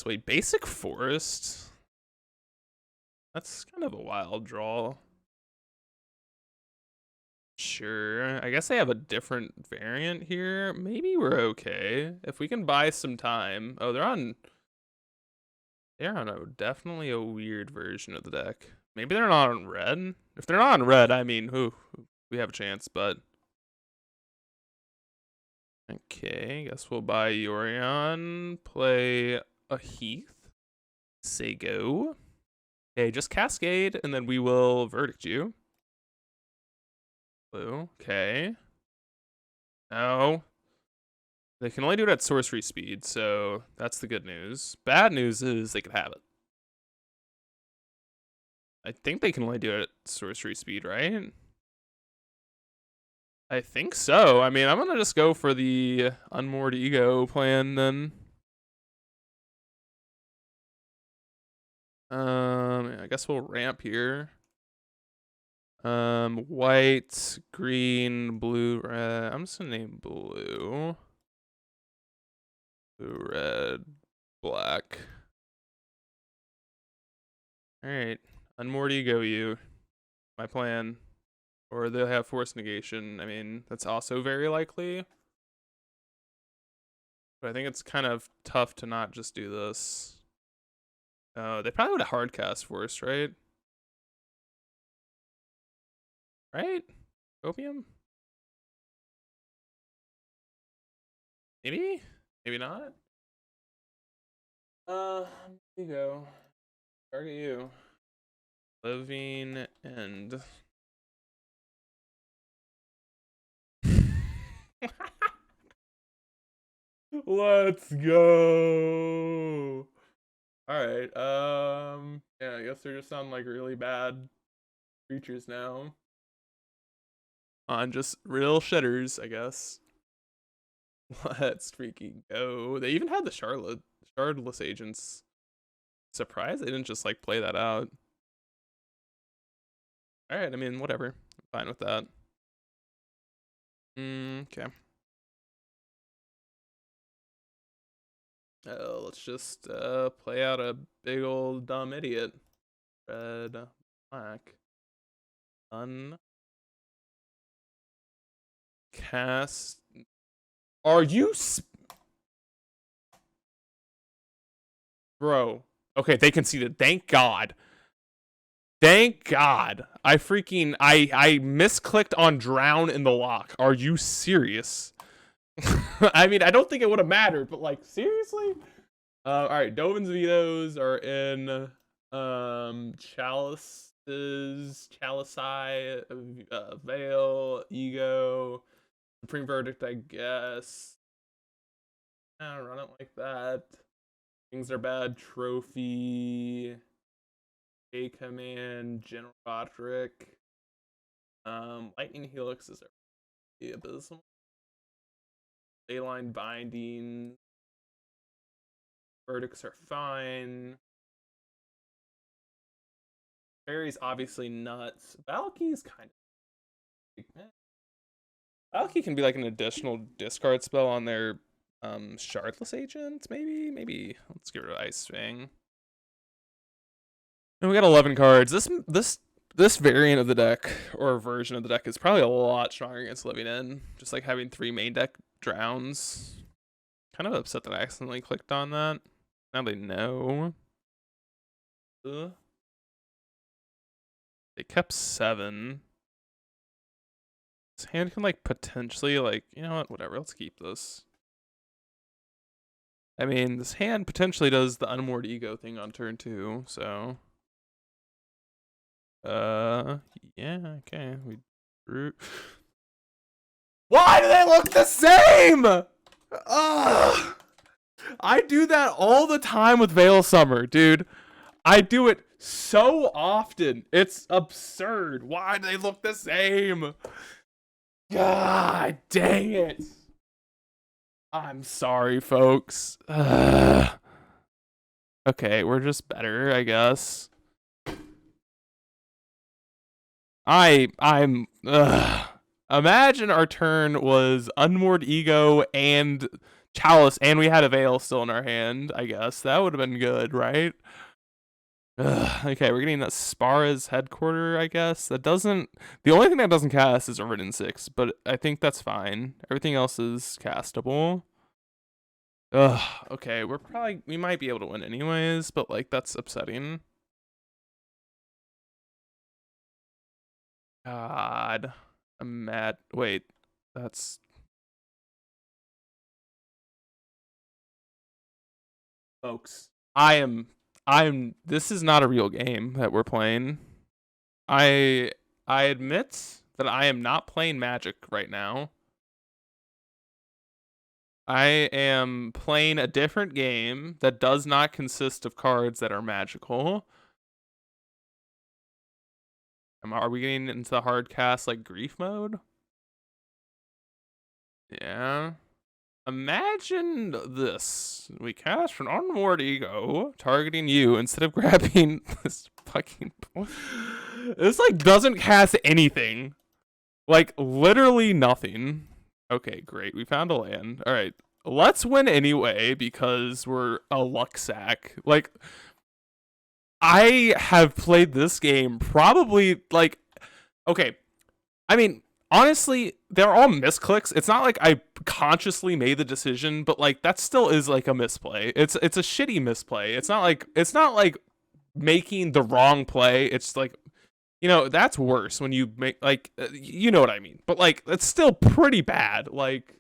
Wait, basic forest? That's kind of a wild draw. Sure, I guess they have a different variant here. Maybe we're okay if we can buy some time. Oh, they're on definitely a weird version of the deck. Maybe they're not on red. If they're not on red, I mean, we have a chance, but Okay, guess we'll buy Yorion, play a Heath, say go. Okay, just Cascade, and then we will Verdict you. Blue, okay. No. They can only do it at sorcery speed, so that's the good news. Bad news is they could have it. I think they can only do it at sorcery speed, right? I think so. I mean, I'm gonna just go for the Unmoored Ego plan then. I guess we'll ramp here. White, green, blue, red. I'm just gonna name blue. Blue, red, black. Alright. Unmoored Ego you. My plan. Or they'll have force negation. I mean, that's also very likely. But I think it's kind of tough to not just do this. They probably would have hardcast force, right? Right? Opium? Maybe? Maybe not? Here you go. Target you. Living and let's go. Alright, yeah, I guess they're just on like really bad creatures now. On just real shitters, I guess. Let's freaking go. They even had the Shardless agents. Surprised they didn't just like play that out. Alright, I mean, whatever. I'm fine with that. Okay. Let's just play out a big old dumb idiot. Red, black. Cast. Are you bro? Okay, they conceded. Thank God. Thank God. I misclicked on drown in the lock. Are you serious? I mean, I don't think it would have mattered, but like seriously? All right, Dovin's vetoes are in Chalice, Veil, Ego, Supreme Verdict, I guess. Run it like that. Things are bad. Trophy, A Command, General Roderick. Lightning Helix is the abysmal. Dayline Binding. Verdicts are fine. Fairy's obviously nuts. Valky's kind of. Valky can be like an additional discard spell on their Shardless agents, maybe. Let's get rid of Ice Fang. And we got 11 cards. This variant of the deck, or version of the deck, is probably a lot stronger against Living In. Just like having 3 main deck drowns. Kind of upset that I accidentally clicked on that. Now they know. They kept 7. This hand can like potentially like, you know what, whatever, let's keep this. I mean, this hand potentially does the Unmoored Ego thing on turn 2, so. Yeah, okay. We drew. Why do they look the same? Ugh. I do that all the time with Veil Summer, dude. I do it so often. It's absurd. Why do they look the same? God dang it. I'm sorry, folks. Ugh. Okay, we're just better, I guess. I'm imagine our turn was Unmoored Ego and Chalice, and we had a Veil still in our hand, I guess. That would have been good, right? Okay, we're getting that Spara's headquarter, I guess. The only thing that doesn't cast is Overden 6, but I think that's fine. Everything else is castable. Okay, we might be able to win anyways, but like that's upsetting. God, I'm mad. Wait, that's Folks, this is not a real game that we're playing. I admit that I am not playing Magic right now. I am playing a different game that does not consist of cards that are magical. Are we getting into the hard cast like grief mode? Yeah. Imagine this. We cast an onward ego targeting you instead of grabbing this fucking... This, like, doesn't cast anything. Like, literally nothing. Okay, great. We found a land. All right. Let's win anyway because we're a luck sack. Like, I have played this game probably, like... Okay. I mean... Honestly, they're all misclicks. It's not like I consciously made the decision, but like that still is like a misplay. It's a shitty misplay. It's not like making the wrong play. It's like, you know, that's worse when you make like you know what I mean. But like it's still pretty bad. Like,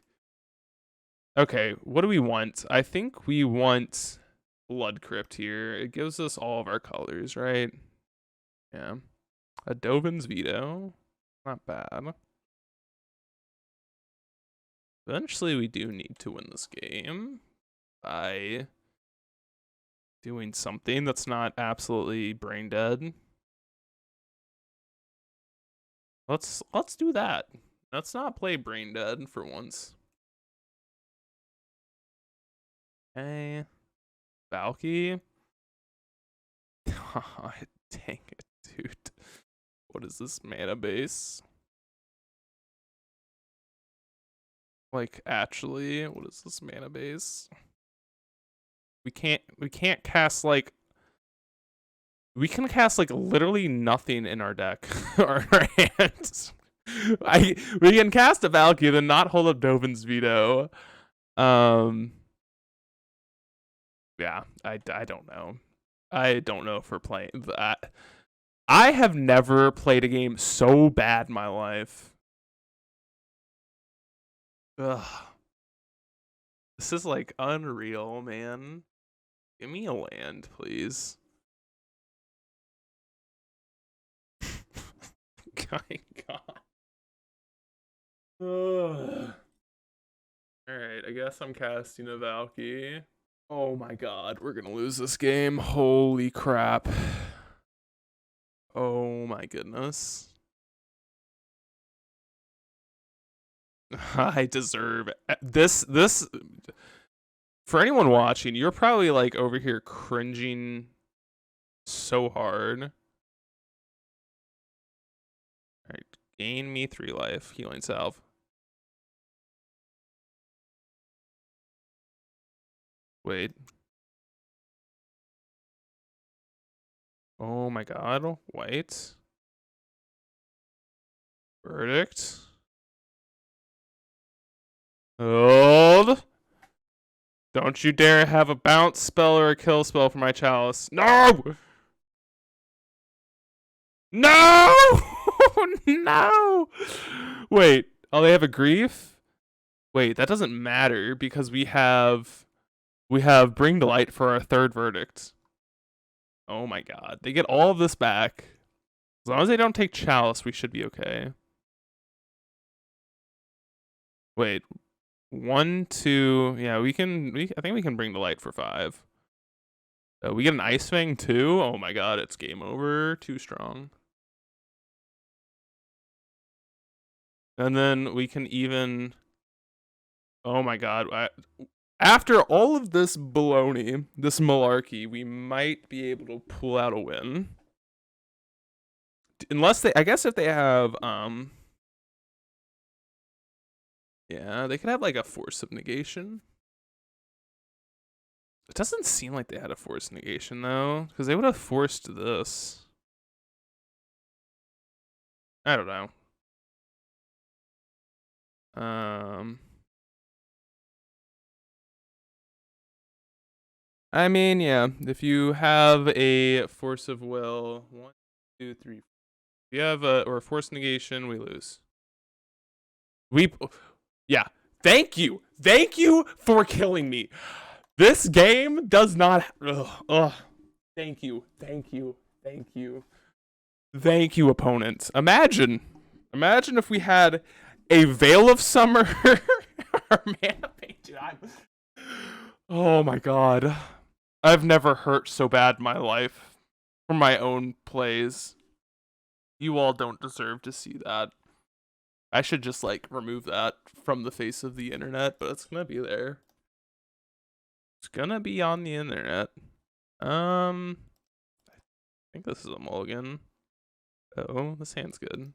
okay, what do we want? I think we want Blood Crypt here. It gives us all of our colors, right? Yeah. A Dovin's Veto. Not bad. Eventually, we do need to win this game by doing something that's not absolutely brain dead. Let's do that. Let's not play brain dead for once. Okay. Valky. Oh, dang it, dude. What is this mana base? Like, actually, what is this mana base? We can't cast, like... We can cast, like, literally nothing in our deck. or our hands. We can cast a Valkyrie, then not hold up Dovin's Veto. Yeah, I don't know. I don't know if we're playing that. I have never played a game so bad in my life. Ugh. This is like unreal, man. Give me a land, please. My God. Alright, I guess I'm casting a Valky. Oh my God, we're gonna lose this game. Holy crap. Oh my goodness. I deserve this. For anyone watching, you're probably like over here cringing so hard. All right, gain me 3 life, healing salve. Wait. Oh my God, white. Verdict. Hold. Don't you dare have a bounce spell or a kill spell for my chalice. No! No! No! Wait, oh, they have a grief? Wait, that doesn't matter because we have Bring to Light for our 3rd verdict. Oh my God, they get all of this back. As long as they don't take chalice, we should be okay. Wait. 1, 2, yeah, I think we can Bring to Light for 5. We get an Ice Fang too? Oh my God, it's game over. Too strong. And then we can even... Oh my God. After all of this baloney, this malarkey, we might be able to pull out a win. Unless I guess if they have, yeah, they could have like a Force of Negation. It doesn't seem like they had a Force Negation though, because they would have forced this. I don't know. I mean, yeah, if you have a Force of Will, 1, 2, 3, 4. If you have a Force Negation, we lose. Yeah. Thank you for killing me. This game does not. Ugh. Thank you. Thank you, opponents. Imagine if we had a Veil of Summer or Mana Painted. Oh my god. I've never hurt so bad in my life from my own plays. You all don't deserve to see that. I should just like remove that from the face of the internet, but it's gonna be there. It's gonna be on the internet. I think this is a mulligan. Oh, this hand's good.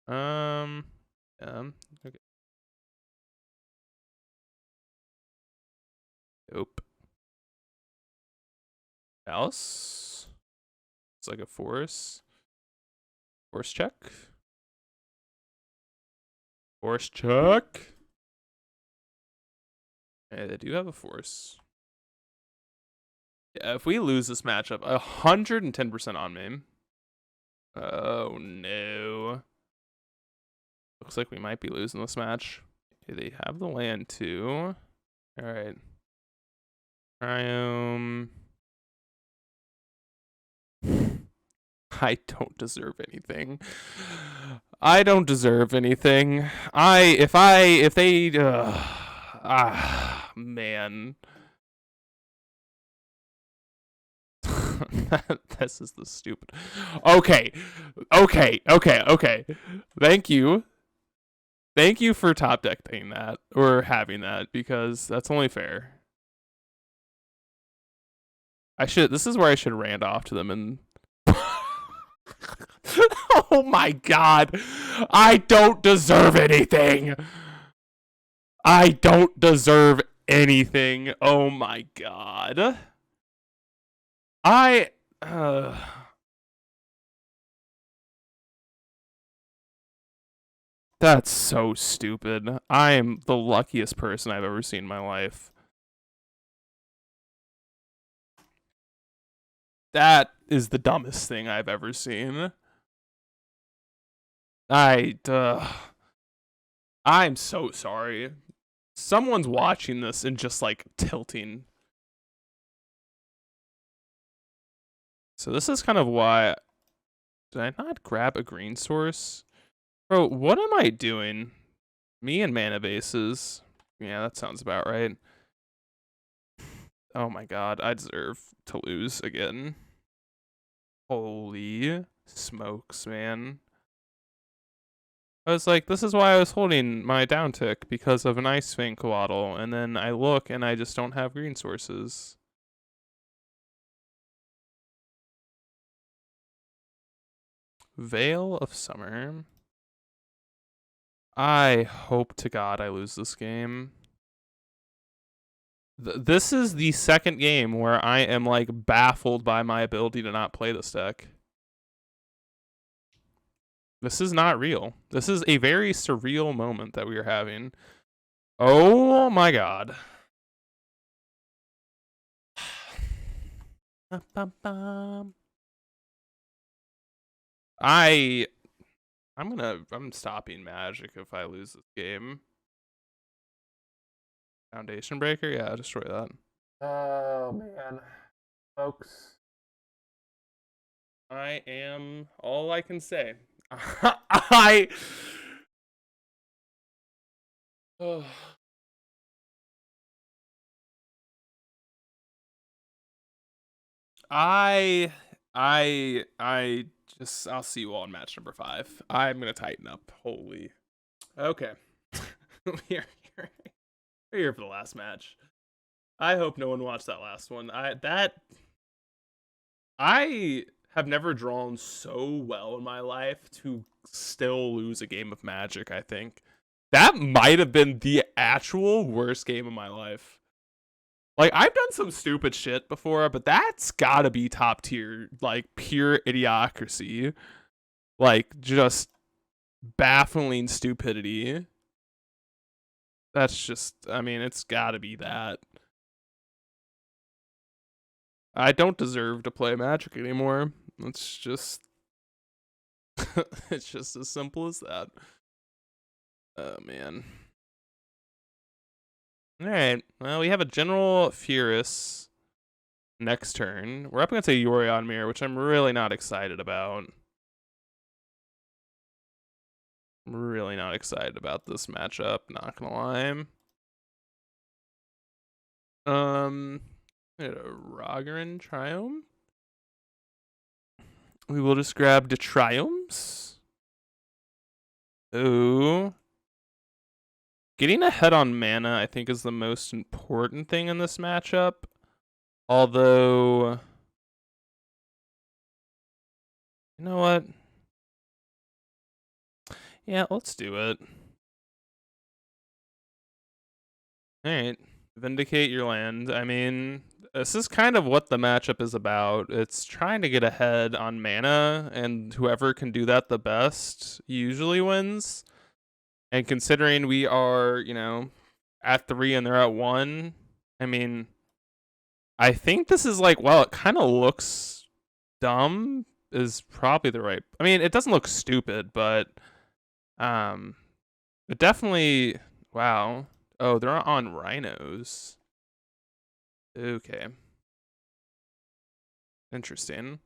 Yeah. Okay. Nope. Else? It's like a force. Force check. Force check. Yeah, they do have a force. Yeah, if we lose this matchup, 110% on me. Oh no. Looks like we might be losing this match. Okay, they have the land too. Alright. I don't deserve anything. I don't deserve anything. If they, man. This is the stupid. Okay. Thank you. Thank you for top deck paying that or having that because that's only fair. This is where I should rant off to them and oh my god. I don't deserve anything. I don't deserve anything. Oh my god. That's so stupid. I am the luckiest person I've ever seen in my life. That is the dumbest thing I've ever seen. I'm so sorry. Someone's watching this and just like tilting. So this is kind of why. Did I not grab a green source? Bro, what am I doing? Me and mana bases. Yeah, that sounds about right. Oh my god, I deserve to lose again. Holy smokes, man. I was like, this is why I was holding my down tick, because of an Ice Fang Coatl, and then I look and I just don't have green sources. Veil of Summer. I hope to God I lose this game. This is the second game where I am like baffled by my ability to not play this deck. This is not real. This is a very surreal moment that we are having. Oh my god. I'm stopping Magic if I lose this game. Foundation Breaker? Yeah, destroy that. Oh man. Folks. I am all I can say. I I'll see you all in match number 5. I'm gonna tighten up. Holy. Okay. We're here for the last match. I hope no one watched that last one. I have never drawn so well in my life to still lose a game of Magic, I think. That might have been the actual worst game of my life. Like, I've done some stupid shit before, but that's gotta be top tier, like, pure idiocracy. Like, just baffling stupidity. That's just, I mean, it's gotta be that. I don't deserve to play Magic anymore. It's just, it's just as simple as that. Oh, man. Alright, well, we have a General Furious next turn. We're up against a Yorion Mirror, which I'm really not excited about. I'm really not excited about this matchup, not gonna lie. Ragaran Triumph. We will just grab the Triumphs. Ooh. Getting ahead on mana, I think, is the most important thing in this matchup. Although, you know what? Yeah, let's do it. Alright. Vindicate your land. I mean, this is kind of what the matchup is about. It's trying to get ahead on mana, and whoever can do that the best usually wins. And considering we are, you know, at 3 and they're at 1, I mean, I think this is like, well, it kind of looks dumb is probably the right. I mean, it doesn't look stupid, but it definitely, wow. Oh, they're on rhinos. Okay. Interesting.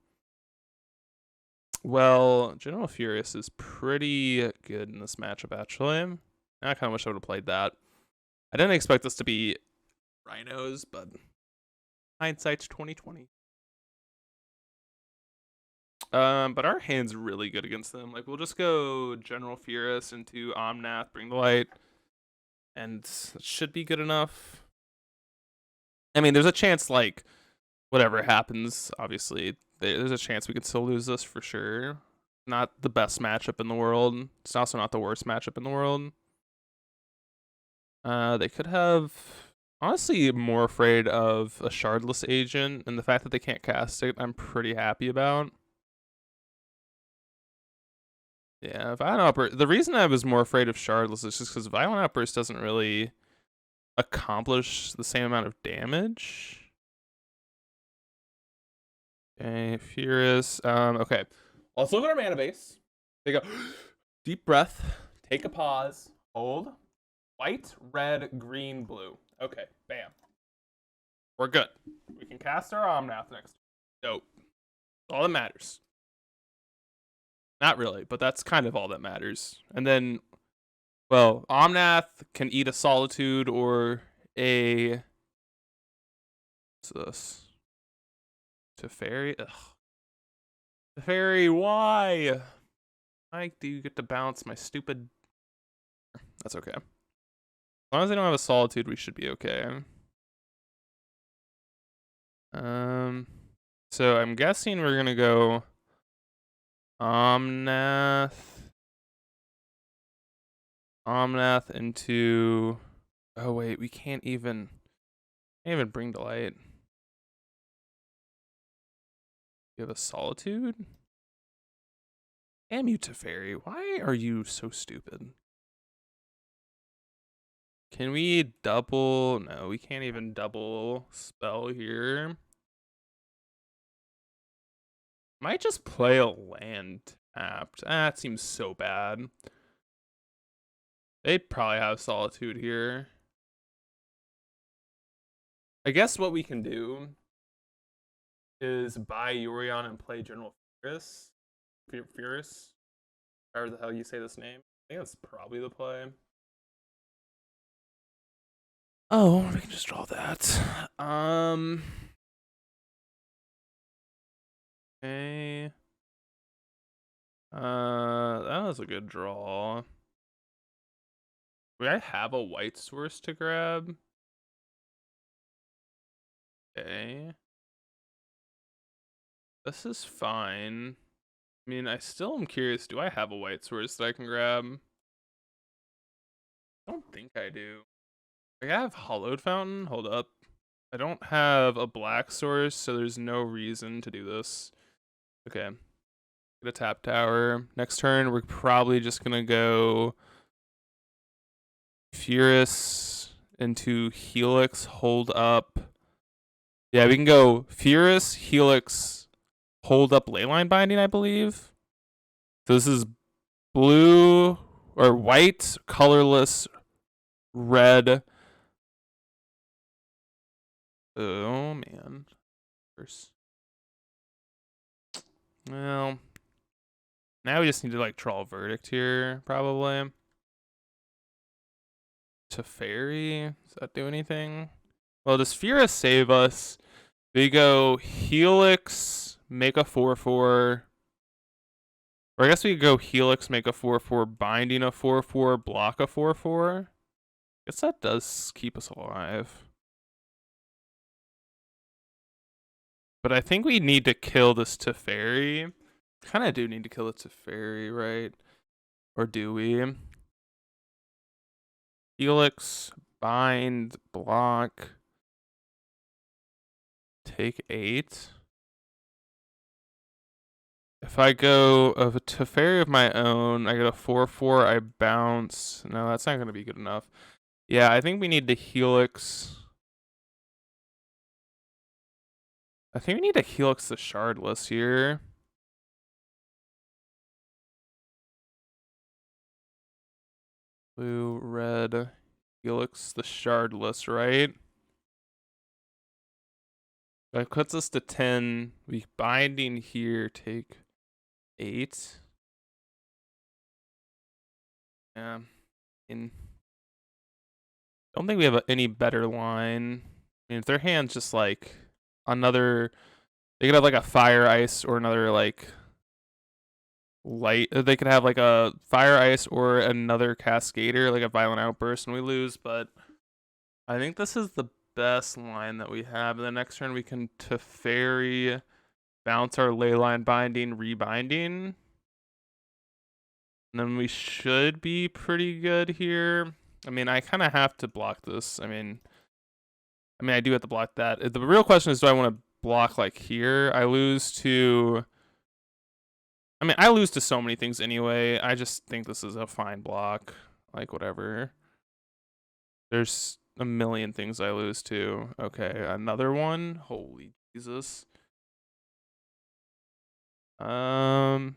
Well, General Furious is pretty good in this matchup, actually. I kind of wish I would have played that. I didn't expect this to be rhinos, but hindsight's 2020. But our hand's really good against them. Like, we'll just go General Furious into Omnath, Bring the Light, and it should be good enough. I mean, there's a chance, like, whatever happens, obviously, there's a chance we could still lose this for sure. Not the best matchup in the world. It's also not the worst matchup in the world. They could have... Honestly, more afraid of a Shardless Agent, and the fact that they can't cast it, I'm pretty happy about. Yeah, Violent Outburst. The reason I was more afraid of Shardless is just because Violent Outburst doesn't really accomplish the same amount of damage. Okay, Furious. Okay. Let's look at our mana base. Take a deep breath. Take a pause. Hold. White, red, green, blue. Okay, bam. We're good. We can cast our Omnath next. Dope. That's all that matters. Not really, but that's kind of all that matters. And then, well, Omnath can eat a Solitude or a... What's this? Teferi? Ugh. Teferi, why? Why do you get to bounce my stupid... That's okay. As long as they don't have a Solitude, we should be okay. So I'm guessing we're gonna go Omnath into... Oh wait, we can't even Bring to Light. You have a Solitude? Damn you, Teferi. Why are you so stupid? Can we double? No, we can't even double spell here. Might just play a land tapped. That seems so bad. They'd probably have Solitude here. I guess what we can do is buy Yorion and play General Furious. However the hell you say this name. I think that's probably the play. Oh, we can just draw that. Okay. That was a good draw. Do I have a white source to grab? Okay. This is fine. I mean, I still am curious. Do I have a white source that I can grab? I don't think I do. I have Hollowed Fountain. Hold up. I don't have a black source, so there's no reason to do this. Okay. Get a tap tower. Next turn, we're probably just gonna go Furious into Helix. Hold up. Yeah, we can go Furious, Helix, hold up Leyline Binding, I believe. So this is blue or white, colorless, red, Oh man. Well, now we just need to like draw a verdict here, probably. Teferi, does that do anything? Well, does Fira save us? We go Helix, make a 4/4. Or I guess we could go Helix, make a 4/4, binding a 4/4, block a 4/4. Guess that does keep us alive. But I think we need to kill this Teferi. Kind of do need to kill the Teferi, right? Or do we? Helix, bind, block, take 8. If I go of a Teferi of my own, I get a 4/4, I bounce. No, that's not going to be good enough. Yeah, I think we need to Helix. I think we need to Helix the Shardless here. Blue, red, Helix the Shardless, right? That puts us to 10. We binding here, take 8. Yeah. Don't think we have any better line. I mean, if their hand's just like another, they could have like a fire ice or another like light. They could have like a fire ice or another cascader, like a violent outburst, and we lose. But I think this is the best line that we have. And the next turn we can Teferi, bounce our leyline binding, rebinding. And then we should be pretty good here. I mean, I kind of have to block this. I mean, I do have to block that. The real question is, do I want to block like here? I lose to so many things anyway. I just think this is a fine block. Like, whatever. There's a million things I lose to. Okay, another one? Holy Jesus. Don't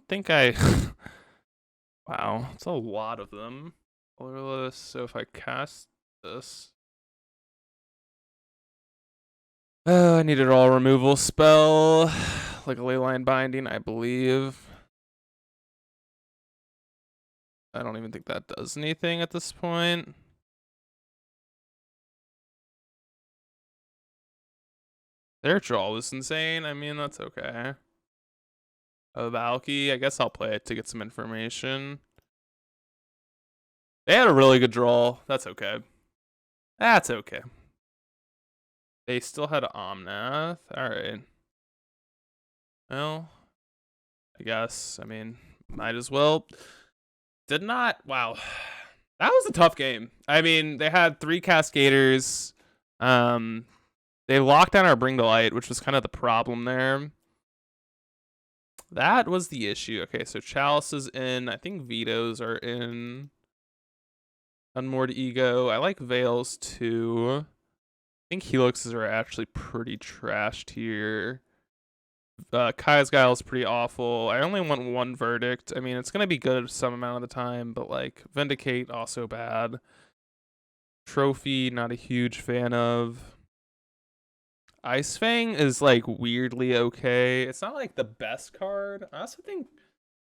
think I... Wow, it's a lot of them. Colorless, so if I cast this... Oh, I need a all removal spell. Like a leyline binding, I believe. I don't even think that does anything at this point. Their draw was insane. I mean, that's okay. A Valky, I guess I'll play it to get some information. They had a really good draw. That's okay. That's okay. They still had Omnath. Alright. Well, I guess. I mean, might as well. Did not. Wow. That was a tough game. I mean, they had 3 Cascaders. They locked down our Bring to Light, which was kind of the problem there. That was the issue. Okay, so Chalice is in. I think Vetoes are in. Unmoored Ego. I like Veils too. I think Helixes are actually pretty trashed here. Kai's Guile is pretty awful. I only want 1 verdict. I mean, it's going to be good some amount of the time, but like Vindicate, also bad. Trophy, not a huge fan of. Ice Fang is like weirdly okay. It's not like the best card. I also think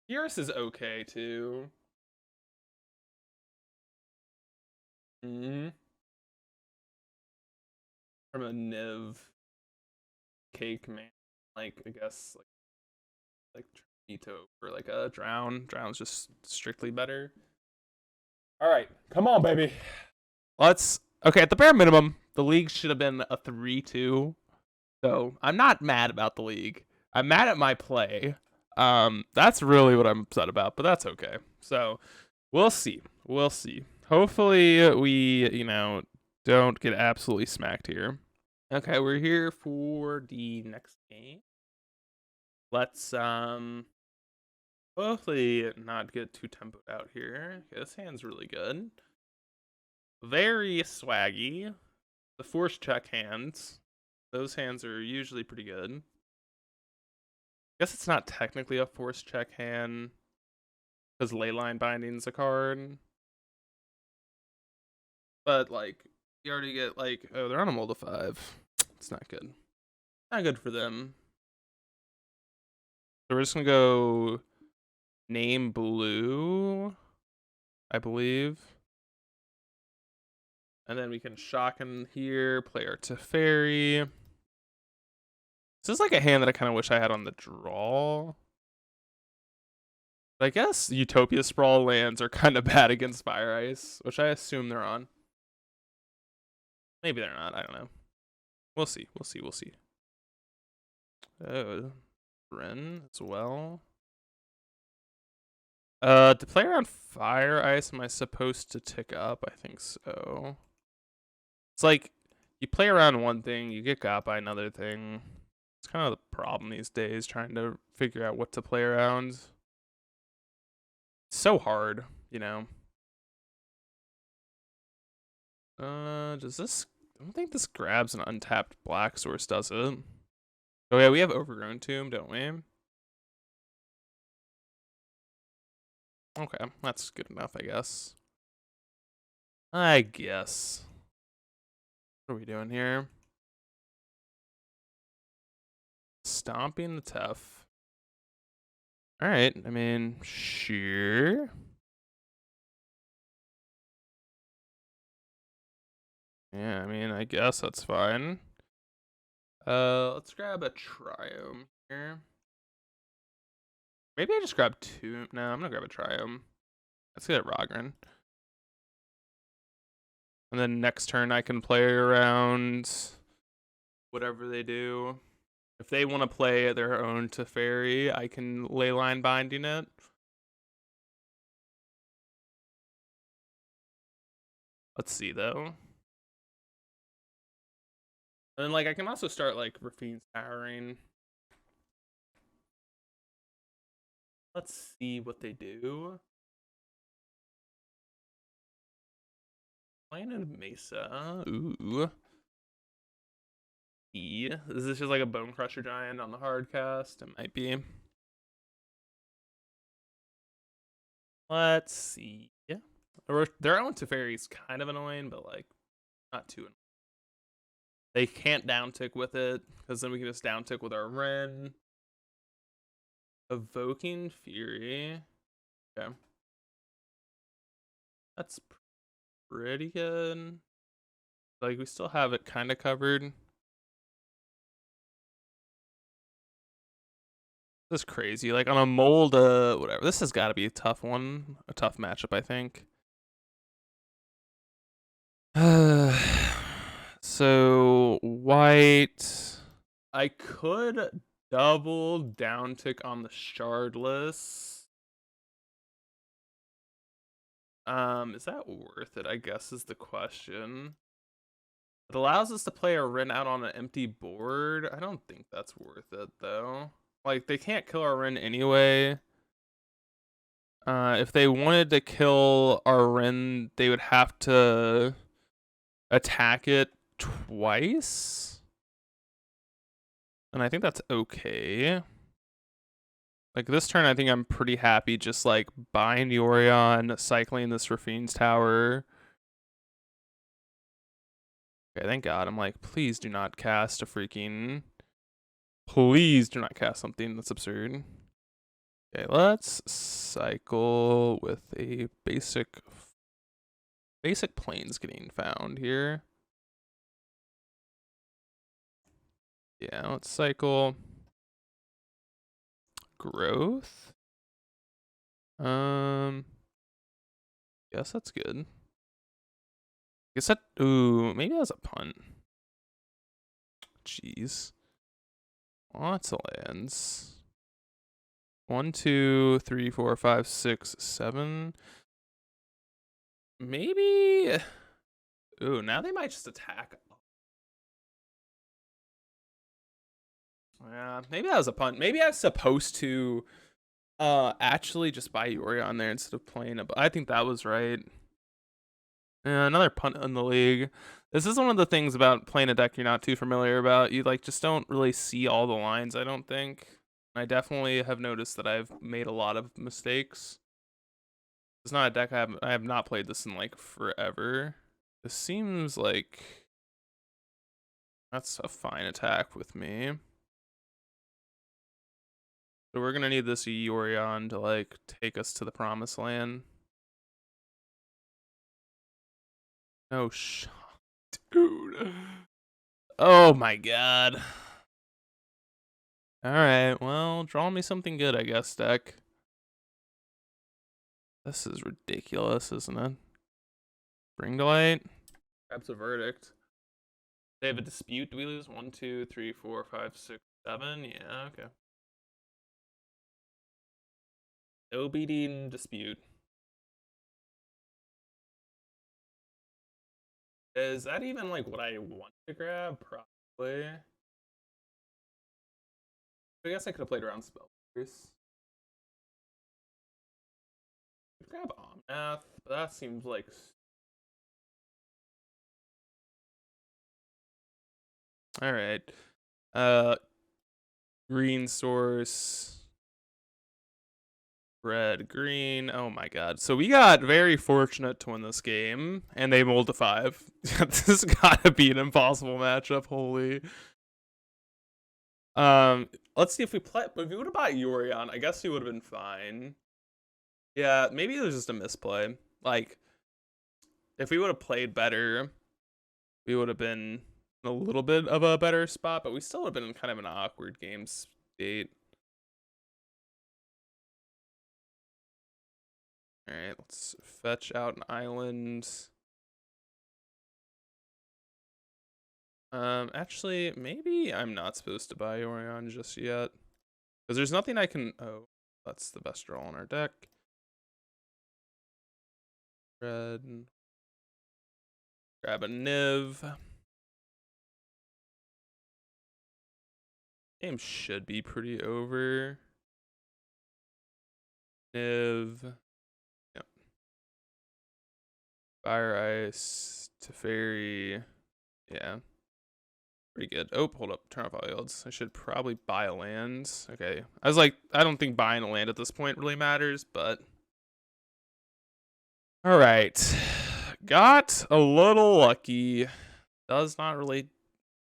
Fierce is okay too. From a NIV cake man, like I guess like Nito or like a Drown. Drown's just strictly better. All right, come on, baby. Let's. Okay, at the bare minimum, the league should have been a 3-2. So I'm not mad about the league. I'm mad at my play. That's really what I'm upset about, but that's okay. So we'll see. We'll see. Hopefully we, don't get absolutely smacked here. Okay, we're here for the next game. Let's hopefully not get too tempoed out here. Okay, this hand's really good. Very swaggy. The force check hands. Those hands are usually pretty good. I guess it's not technically a force check hand because Leyline Binding's a card. But like You already get like, oh, they're on a mold of 5. It's not good. Not good for them. So we're just gonna go name blue, I believe. And then we can shock him here, player to fairy. This is like a hand that I kind of wish I had on the draw. But I guess Utopia Sprawl lands are kind of bad against Fire Ice, which I assume they're on. Maybe they're not, I don't know. We'll see, we'll see, we'll see. Oh, Ren as well. To play around Fire Ice, am I supposed to tick up? I think so. It's like, you play around one thing, you get got by another thing. It's kind of the problem these days, trying to figure out what to play around. It's so hard, you know. Does this... I don't think this grabs an untapped black source, does it? Oh yeah, we have Overgrown Tomb, don't we? Okay, that's good enough, I guess. I guess. What are we doing here? Stomping the Tough. Alright, I mean, sure. Yeah, I mean, I guess that's fine. Let's grab a Triome here. Maybe I just grab 2. No, I'm gonna grab a Triome. Let's get Rogren. And then next turn I can play around whatever they do. If they want to play their own Teferi, I can Leyline Binding it. Let's see though. And then like I can also start like Rafine's Towering. Let's see what they do. Planted Mesa. Ooh. Is this just like a Bone Crusher Giant on the hard cast? It might be. Let's see. Yeah. Their own Teferi is kind of annoying, but like not too annoying. They can't downtick with it, because then we can just downtick with our Ren. Evoking Fury. Okay. That's pretty good. Like, we still have it kind of covered. This is crazy. Like, on a mold, whatever. This has got to be a tough one. A tough matchup, I think. So, white. I could double downtick on the Shardless. Is that worth it, I guess, is the question. It allows us to play a Ren out on an empty board. I don't think that's worth it, though. Like, they can't kill our Ren anyway. If they wanted to kill our Ren, they would have to attack it twice. And I think that's okay. Like, this turn, I think I'm pretty happy just, like, buying the Orion, cycling this Rafine's Tower. Okay, thank God. I'm like, please do not cast a freaking... Please do not cast something that's absurd. Okay, let's cycle with a basic planes getting found here. Yeah, let's cycle growth. Guess that's good. Guess that, ooh, maybe that's a punt. Jeez. Lots of lands. 1, 2, 3, 4, 5, 6, 7. Maybe. Ooh, now they might just attack. Yeah, maybe that was a punt. Maybe I was supposed to actually just buy Yuri on there instead of playing it, but I think that was right. Yeah, another punt in the league. This is one of the things about playing a deck you're not too familiar about. You like just don't really see all the lines, I don't think. I definitely have noticed that I've made a lot of mistakes. It's not a deck I have not played this in like forever. This seems like that's a fine attack with me. So we're gonna need this Yorion to like take us to the promised land. Oh dude. Oh my god. Alright, well, draw me something good, I guess, deck. This is ridiculous, isn't it? Bring to light. Grabs a verdict. They have a dispute. Do we lose? 1, 2, 3, 4, 5, 6, 7? Yeah, okay. No beating dispute. Is that even like what I want to grab? Probably. I guess I could have played around spellers. Grab Omnath, but that seems like. Alright. Green source. Red, green. Oh my god. So we got very fortunate to win this game, and they mulled to 5. This has gotta be an impossible matchup, holy. Let's see if we play. But if we would have bought Yorion, I guess he would have been fine. Yeah, maybe it was just a misplay. Like, if we would have played better, we would have been in a little bit of a better spot, but we still would have been in kind of an awkward game state. Alright, let's fetch out an island. Actually, maybe I'm not supposed to buy Orion just yet. Because there's nothing I can... Oh, that's the best draw on our deck. Red. Grab a NIV. Game should be pretty over. NIV. Yep. Fire Ice. Teferi. Yeah. Pretty good. Oh, hold up. Turn off all yields. I should probably buy a land. Okay. I was like, I don't think buying a land at this point really matters, but... Alright. Got a little lucky. Does not really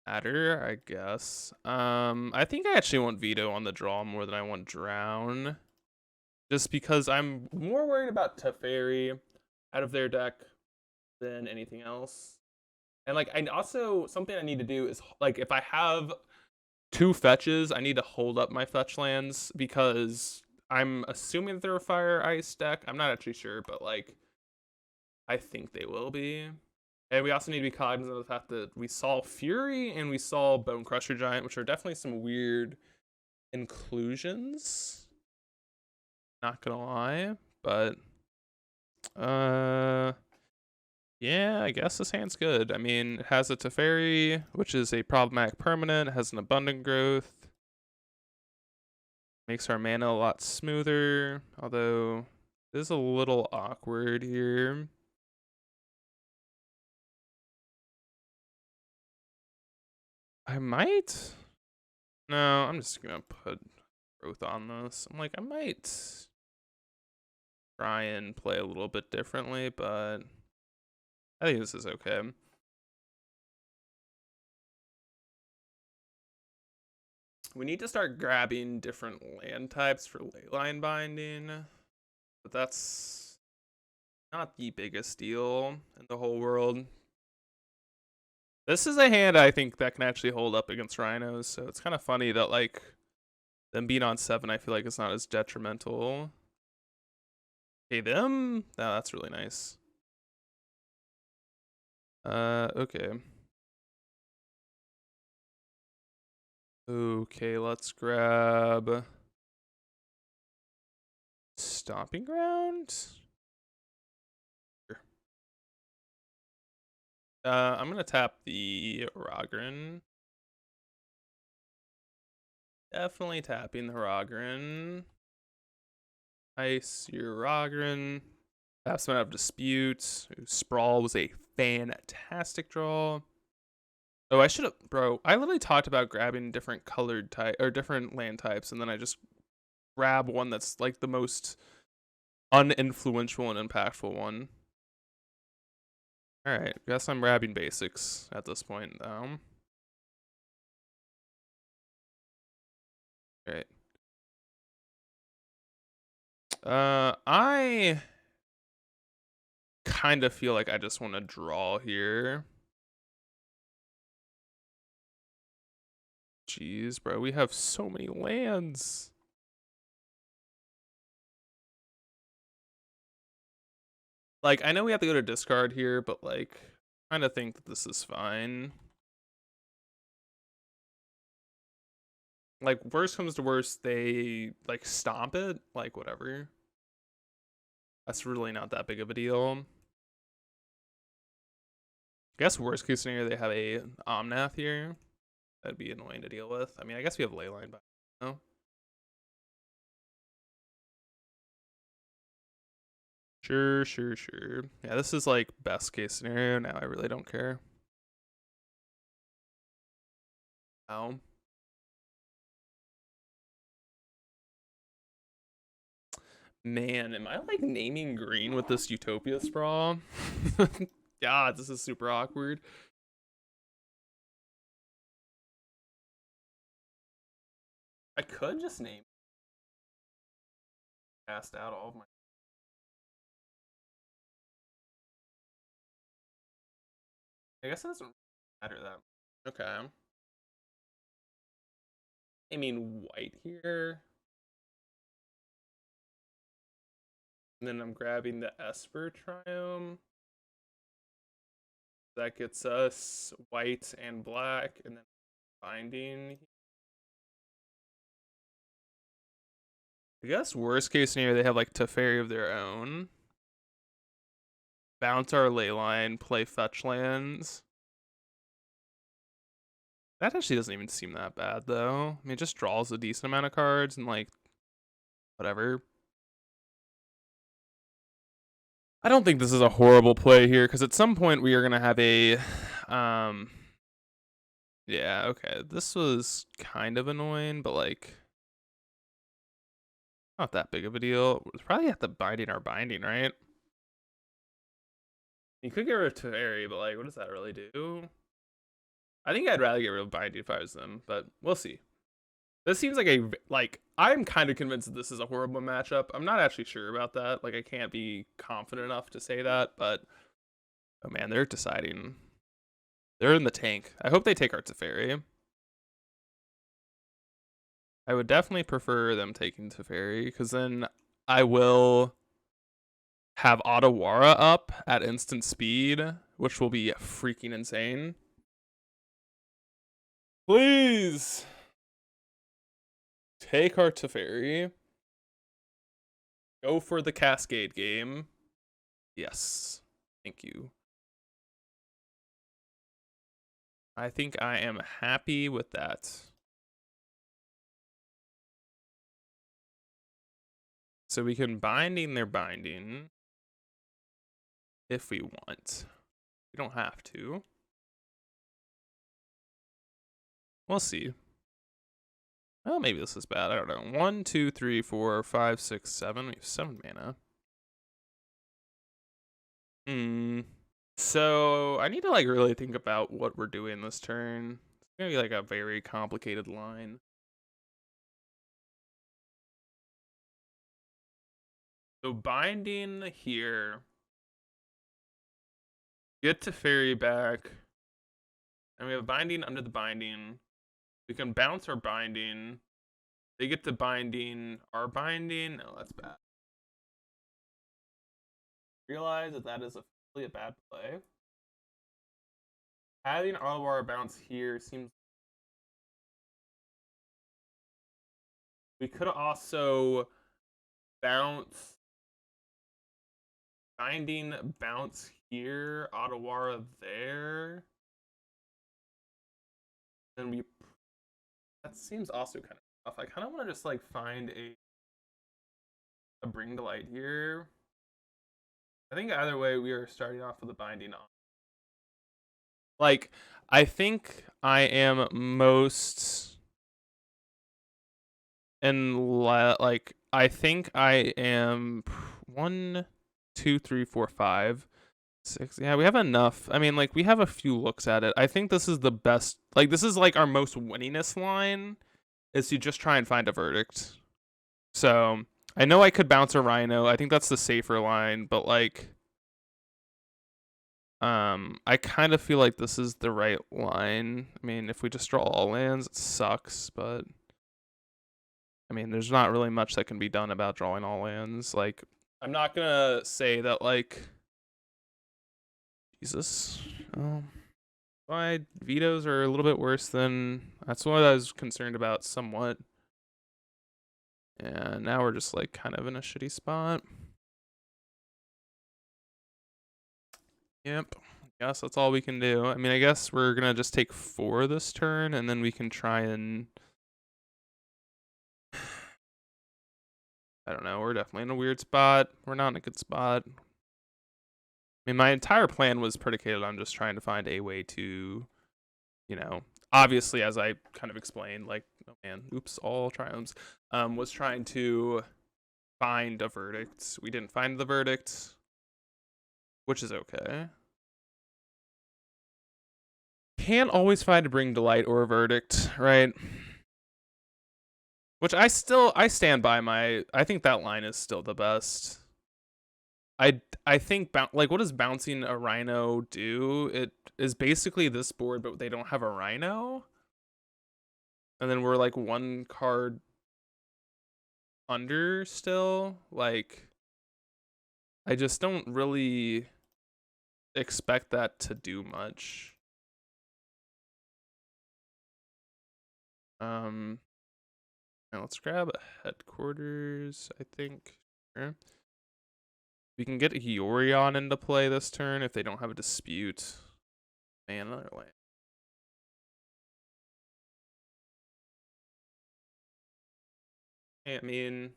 matter, I guess. I think I actually want Veto on the draw more than I want Drown. Just because I'm more worried about Teferi out of their deck than anything else. And like, I also, something I need to do is, like, if I have 2 fetches, I need to hold up my fetch lands, because I'm assuming that they're a Fire Ice deck. I'm not actually sure, but like, I think they will be. And we also need to be cognizant of the fact that we saw Fury and we saw Bone Crusher Giant, which are definitely some weird inclusions. Not gonna lie, but yeah, I guess this hand's good. I mean, it has a Teferi, which is a problematic permanent, it has an abundant growth. Makes our mana a lot smoother, although it is a little awkward here. I might. No, I'm just gonna put growth on this. I'm like, I might try and play a little bit differently, but I think this is okay. We need to start grabbing different land types for leyline binding, but that's not the biggest deal in the whole world. This is a hand I think that can actually hold up against rhinos, so it's kind of funny that like them being on 7, I feel like it's not as detrimental. Okay, them? No, that's really nice. Okay. Okay, let's grab Stomping Ground. Sure. I'm gonna tap the Rogren. Definitely tapping the Rogren. Ice your Rogren. Taps out of Dispute. Sprawl was a fantastic draw. Oh, I should have, bro. I literally talked about grabbing different colored type or different land types, and then I just grab one that's like the most uninfluential and impactful one. Alright, guess I'm grabbing basics at this point, though. Alright. I kind of feel like I just want to draw here. Jeez, bro, we have so many lands. Like, I know we have to go to discard here, but like, I kind of think that this is fine. Like, worst comes to worst, they like stomp it, like whatever. That's really not that big of a deal. I guess worst case scenario, they have a Omnath here. That'd be annoying to deal with. I mean, I guess we have Leyline, but no. Sure. Yeah, this is like best case scenario. Now I really don't care. Ow. Man, am I like naming green with this Utopia Sprawl? God, this is super awkward. I could just name cast out all of my. I guess it doesn't matter that. Okay. I mean white here. And then I'm grabbing the Esper Triome. That gets us white and black, and then binding. I guess worst case scenario, they have like Teferi of their own. Bounce our Leyline, play fetch lands. That actually doesn't even seem that bad though. I mean, it just draws a decent amount of cards and like, whatever. I don't think this is a horrible play here, because at some point we are going to have a, yeah, okay. This was kind of annoying, but like, not that big of a deal. It's probably at the binding our binding, right? You could get rid of Teferi, but like, what does that really do? I think I'd rather get rid of binding if I was them, but we'll see. This seems like I'm kind of convinced that this is a horrible matchup. I'm not actually sure about that. Like, I can't be confident enough to say that, but oh man, they're deciding. They're in the tank. I hope they take our Teferi. I would definitely prefer them taking Teferi, because then I will have Otawara up at instant speed, which will be freaking insane. Please take our Teferi. Go for the Cascade game. Yes. Thank you. I think I am happy with that. So we can binding their binding if we want. We don't have to. We'll see. Well, maybe this is bad. I don't know. 1, 2, 3, 4, 5, 6, 7. We have 7 mana. So I need to like really think about what we're doing this turn. It's gonna be like a very complicated line. So binding here. Get Teferi back. And we have binding under the binding. We can bounce our binding. They get to binding our binding. No, that's bad. Realize that that is really a bad play. Having Otawara bounce here seems. We could also bounce. Binding bounce here. Otawara there. Then we. That seems also kind of tough. I kind of want to just like find a bring to light here. I think either way we are starting off with a binding on. Like, I think I am most like I think I am 1, 2, 3, 4, 5. 6. Yeah, we have enough. I mean, like, we have a few looks at it. I think this is the best. Like, this is like our most winningness line is to just try and find a verdict. So I know I could bounce a Rhino. I think that's the safer line, but like, I kind of feel like this is the right line. I mean, if we just draw all lands, it sucks, but I mean, there's not really much that can be done about drawing all lands. Like, I'm not gonna say that like, Jesus, my vetoes are a little bit worse than. That's what I was concerned about somewhat. And now we're just like kind of in a shitty spot. Yep. I guess that's all we can do. I mean, I guess we're gonna just take 4 this turn, and then we can try and. I don't know. We're definitely in a weird spot. We're not in a good spot. I mean, my entire plan was predicated on just trying to find a way to, you know, obviously, as I kind of explained, like, oh man, oops, all triumphs, was trying to find a verdict. We didn't find the verdict, which is okay. Can't always find a bring delight or a verdict, right? Which I stand by my. I think that line is still the best. I think like, what does bouncing a Rhino do? It is basically this board, but they don't have a Rhino, and then we're like 1 card under still. Like, I just don't really expect that to do much. Now let's grab headquarters, I think. Sure. We can get Yorion into play this turn if they don't have a dispute. Man, another land. I mean,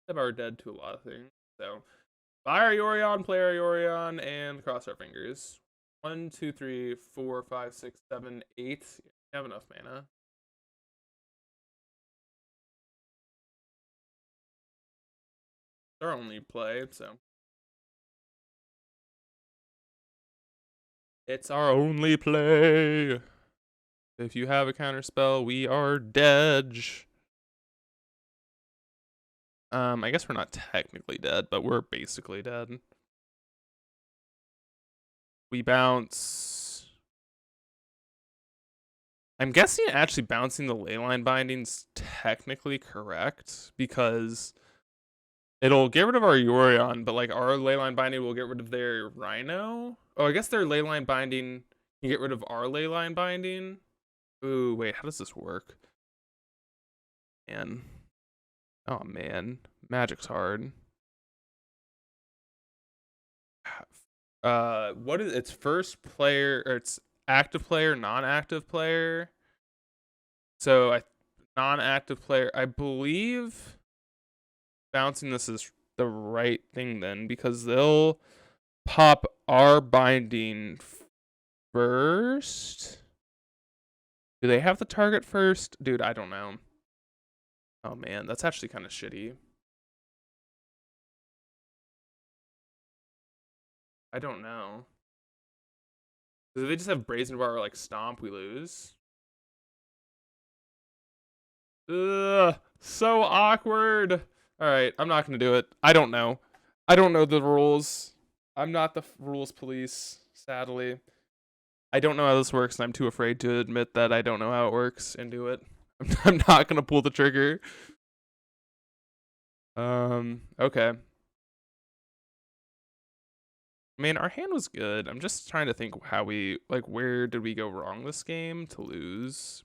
they are dead to a lot of things. So, buy our Yorion, play our Yorion, and cross our fingers. 1, 2, 3, 4, 5, 6, 7, 8. We have enough mana. Our only play, so. It's our only play. If you have a counterspell, we are dead. I guess we're not technically dead, but we're basically dead. We bounce. I'm guessing actually bouncing the Leyline Binding's technically correct because it'll get rid of our Yorion, but like our Leyline Binding will get rid of their Rhino. Oh, I guess their Leyline Binding can get rid of our Leyline Binding. Ooh, wait, how does this work? Man. Oh man, Magic's hard. What is it's first player or it's active player, non-active player? So non-active player, I believe bouncing this is the right thing then because they'll pop our binding first. Do they have the target first? Dude, I don't know. Oh man, that's actually kind of shitty. I don't know. Do they just have Brazen Bar or like Stomp, we lose? Ugh, so awkward. Alright, I'm not gonna do it. I don't know. I don't know the rules. I'm not the rules police, sadly. I don't know how this works, and I'm too afraid to admit that I don't know how it works and do it. I'm not gonna pull the trigger. Okay. I mean, our hand was good. I'm just trying to think how we, like, where did we go wrong this game to lose?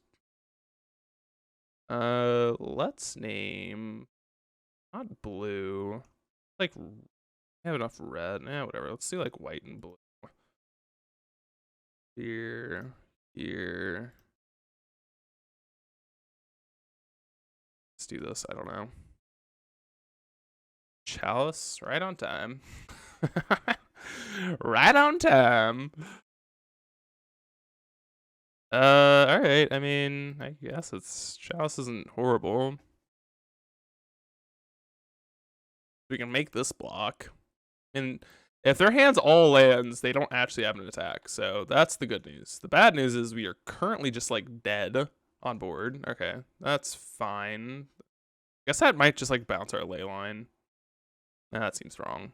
Let's name, not blue. Like, we have enough red. Yeah, whatever. Let's do, like, white and blue. Here. Let's do this. I don't know. Chalice, right on time. Right on time. All right. I mean, I guess Chalice isn't horrible. We can make this block, and If their hand's all lands, they don't actually have an attack. So that's the good news. The bad news is we are currently just like dead on board. Okay, that's fine. Guess that might just like bounce our ley line. Nah, that seems wrong.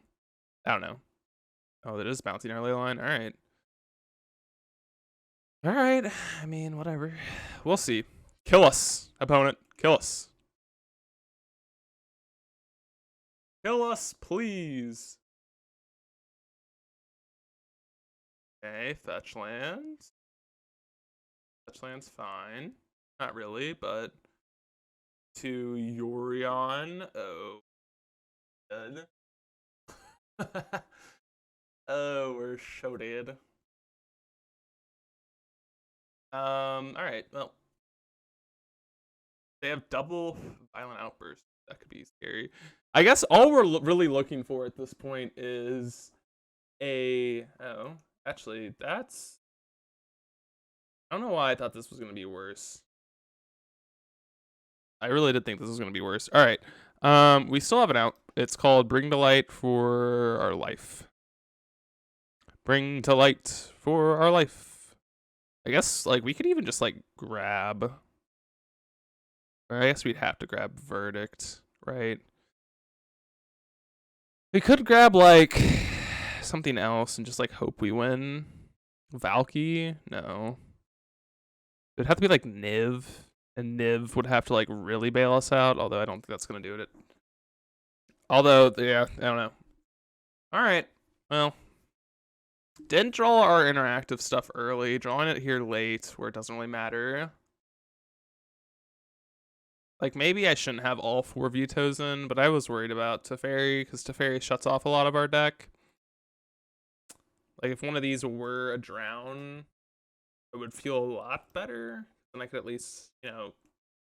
I don't know. Oh, that is bouncing our ley line. All right. All right. I mean, whatever. We'll see. Kill us, opponent. Kill us. Kill us, please. Okay, fetch land. Fetch land's fine. Not really, but to Yorion. Oh, good. Oh, we're so dead. All right. Well, they have double violent outburst. That could be scary. I guess all we're really looking for at this point is actually, that's... I don't know why I thought this was going to be worse. I really did think this was going to be worse. All right. We still have an out. It's called Bring to Light for Our Life. Bring to light for our life. I guess, like, we could even just, like, grab... Or I guess we'd have to grab Verdict, right? We could grab, like, something else and just, like, hope we win. Valky? No. It'd have to be, like, NIV. And NIV would have to, like, really bail us out, although I don't think that's going to do it. Although, yeah, I don't know. Alright, well. Didn't draw our interactive stuff early. Drawing it here late, where it doesn't really matter. Like, maybe I shouldn't have all 4 vetoes in, but I was worried about Teferi, because Teferi shuts off a lot of our deck. Like, if one of these were a drown, it would feel a lot better. Then I could at least, you know,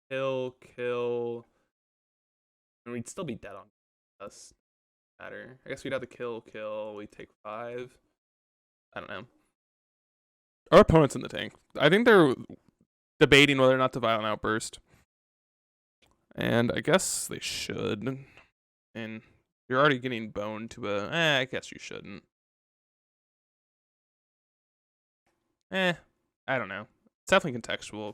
kill, and we'd still be dead on us. Matter. I guess we'd have to kill, we take 5. I don't know. Our opponent's in the tank. I think they're debating whether or not to violent outburst. And I guess they should. And you're already getting boned to a... I guess you shouldn't. I don't know. It's definitely contextual.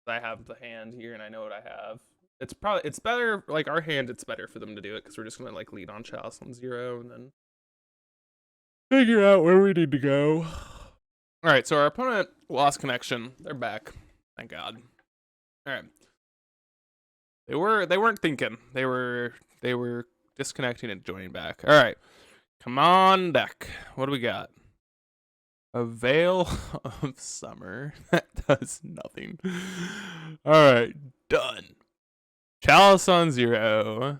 I have the hand here and I know what I have. It's better, like, our hand, it's better for them to do it because we're just going to, like, lead on Chalice on 0 and then figure out where we need to go. All right, so our opponent lost connection. They're back. Thank God. All right. They weren't thinking. They were disconnecting and joining back. All right. Come on, deck. What do we got? A Veil of Summer. That does nothing. All right, done. Chalice on 0.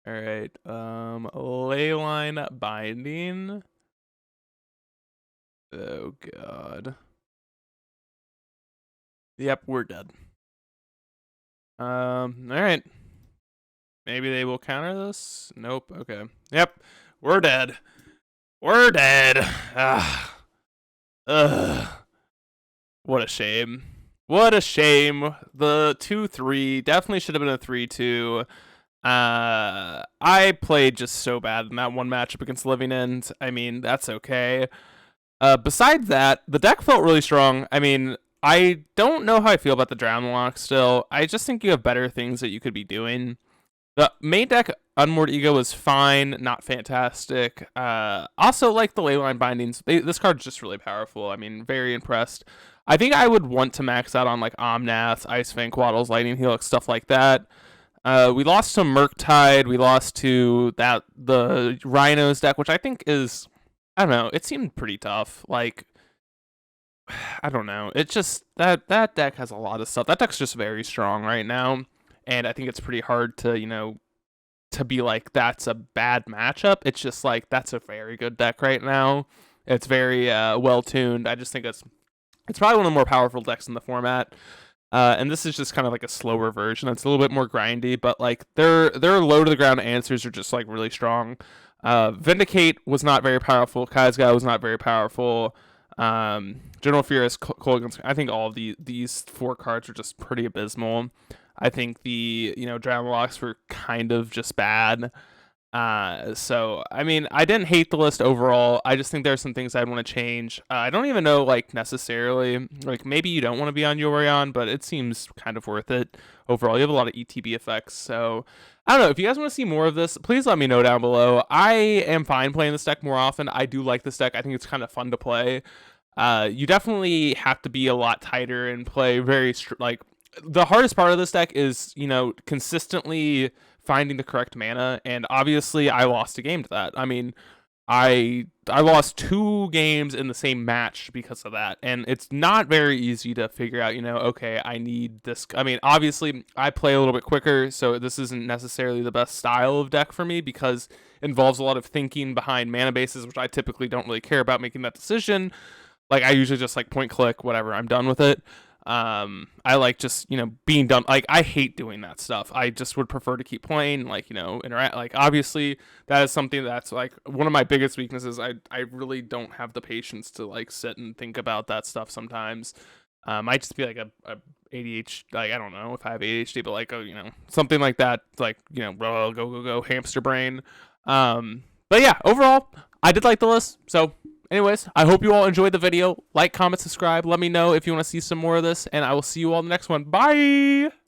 All right. Leyline Binding. Oh God. Yep, we're dead. All right. Maybe they will counter this. Nope. Okay. Yep, we're dead. We're dead. What a shame. What a shame. The 2-3 definitely should have been a 3-2. I played just so bad in that one matchup against Living End. I mean, that's okay. Besides that, the deck felt really strong. I mean, I don't know how I feel about the Drown Lock still. I just think you have better things that you could be doing. The main deck, Unmoored Ego, was fine, not fantastic. Also, like the Leyline Bindings, this card's just really powerful. I mean, very impressed. I think I would want to max out on like Omnath, Ice Fang, Quaddles, Lightning Helix, stuff like that. We lost to Murktide. We lost to the Rhinos deck, which I think is, I don't know, it seemed pretty tough. Like, I don't know. It's just that deck has a lot of stuff. That deck's just very strong right now. And I think it's pretty hard to, you know, to be like, that's a bad matchup. It's just like, that's a very good deck right now. It's very well-tuned. I just think it's probably one of the more powerful decks in the format. And this is just kind of like a slower version. It's a little bit more grindy, but like their low-to-the-ground answers are just like really strong. Vindicate was not very powerful. Kai'Sgao was not very powerful. General Furious, Kolaghan's, I think all of these 4 cards are just pretty abysmal. I think the, you know, Drown Locks were kind of just bad. So I mean, I didn't hate the list overall. I just think there's some things I'd want to change. I don't even know, like, necessarily, like, maybe you don't want to be on Yorion, but it seems kind of worth it overall. You have a lot of ETB effects, so I don't know. If you guys want to see more of this, please let me know down below. I am fine playing this deck more often. I do like this deck. I think it's kind of fun to play. You definitely have to be a lot tighter and play very like, the hardest part of this deck is, consistently finding the correct mana, and obviously I lost a game to that. I mean, I lost 2 games in the same match because of that, and it's not very easy to figure out, okay, I need this. I mean, obviously I play a little bit quicker, so this isn't necessarily the best style of deck for me because it involves a lot of thinking behind mana bases, which I typically don't really care about making that decision. Like, I usually just, like, point click, whatever, I'm done with it. I like just, being done. Like, I hate doing that stuff. I just would prefer to keep playing, like, interact. Like, obviously that is something that's, like, one of my biggest weaknesses. I really don't have the patience to, like, sit and think about that stuff sometimes. Might just be like a ADHD, like, I don't know if I have ADHD, but like, something like that, like, go hamster brain. But yeah, overall, I did like the list. So anyways, I hope you all enjoyed the video. Like, comment, subscribe. Let me know if you want to see some more of this, and I will see you all in the next one. Bye!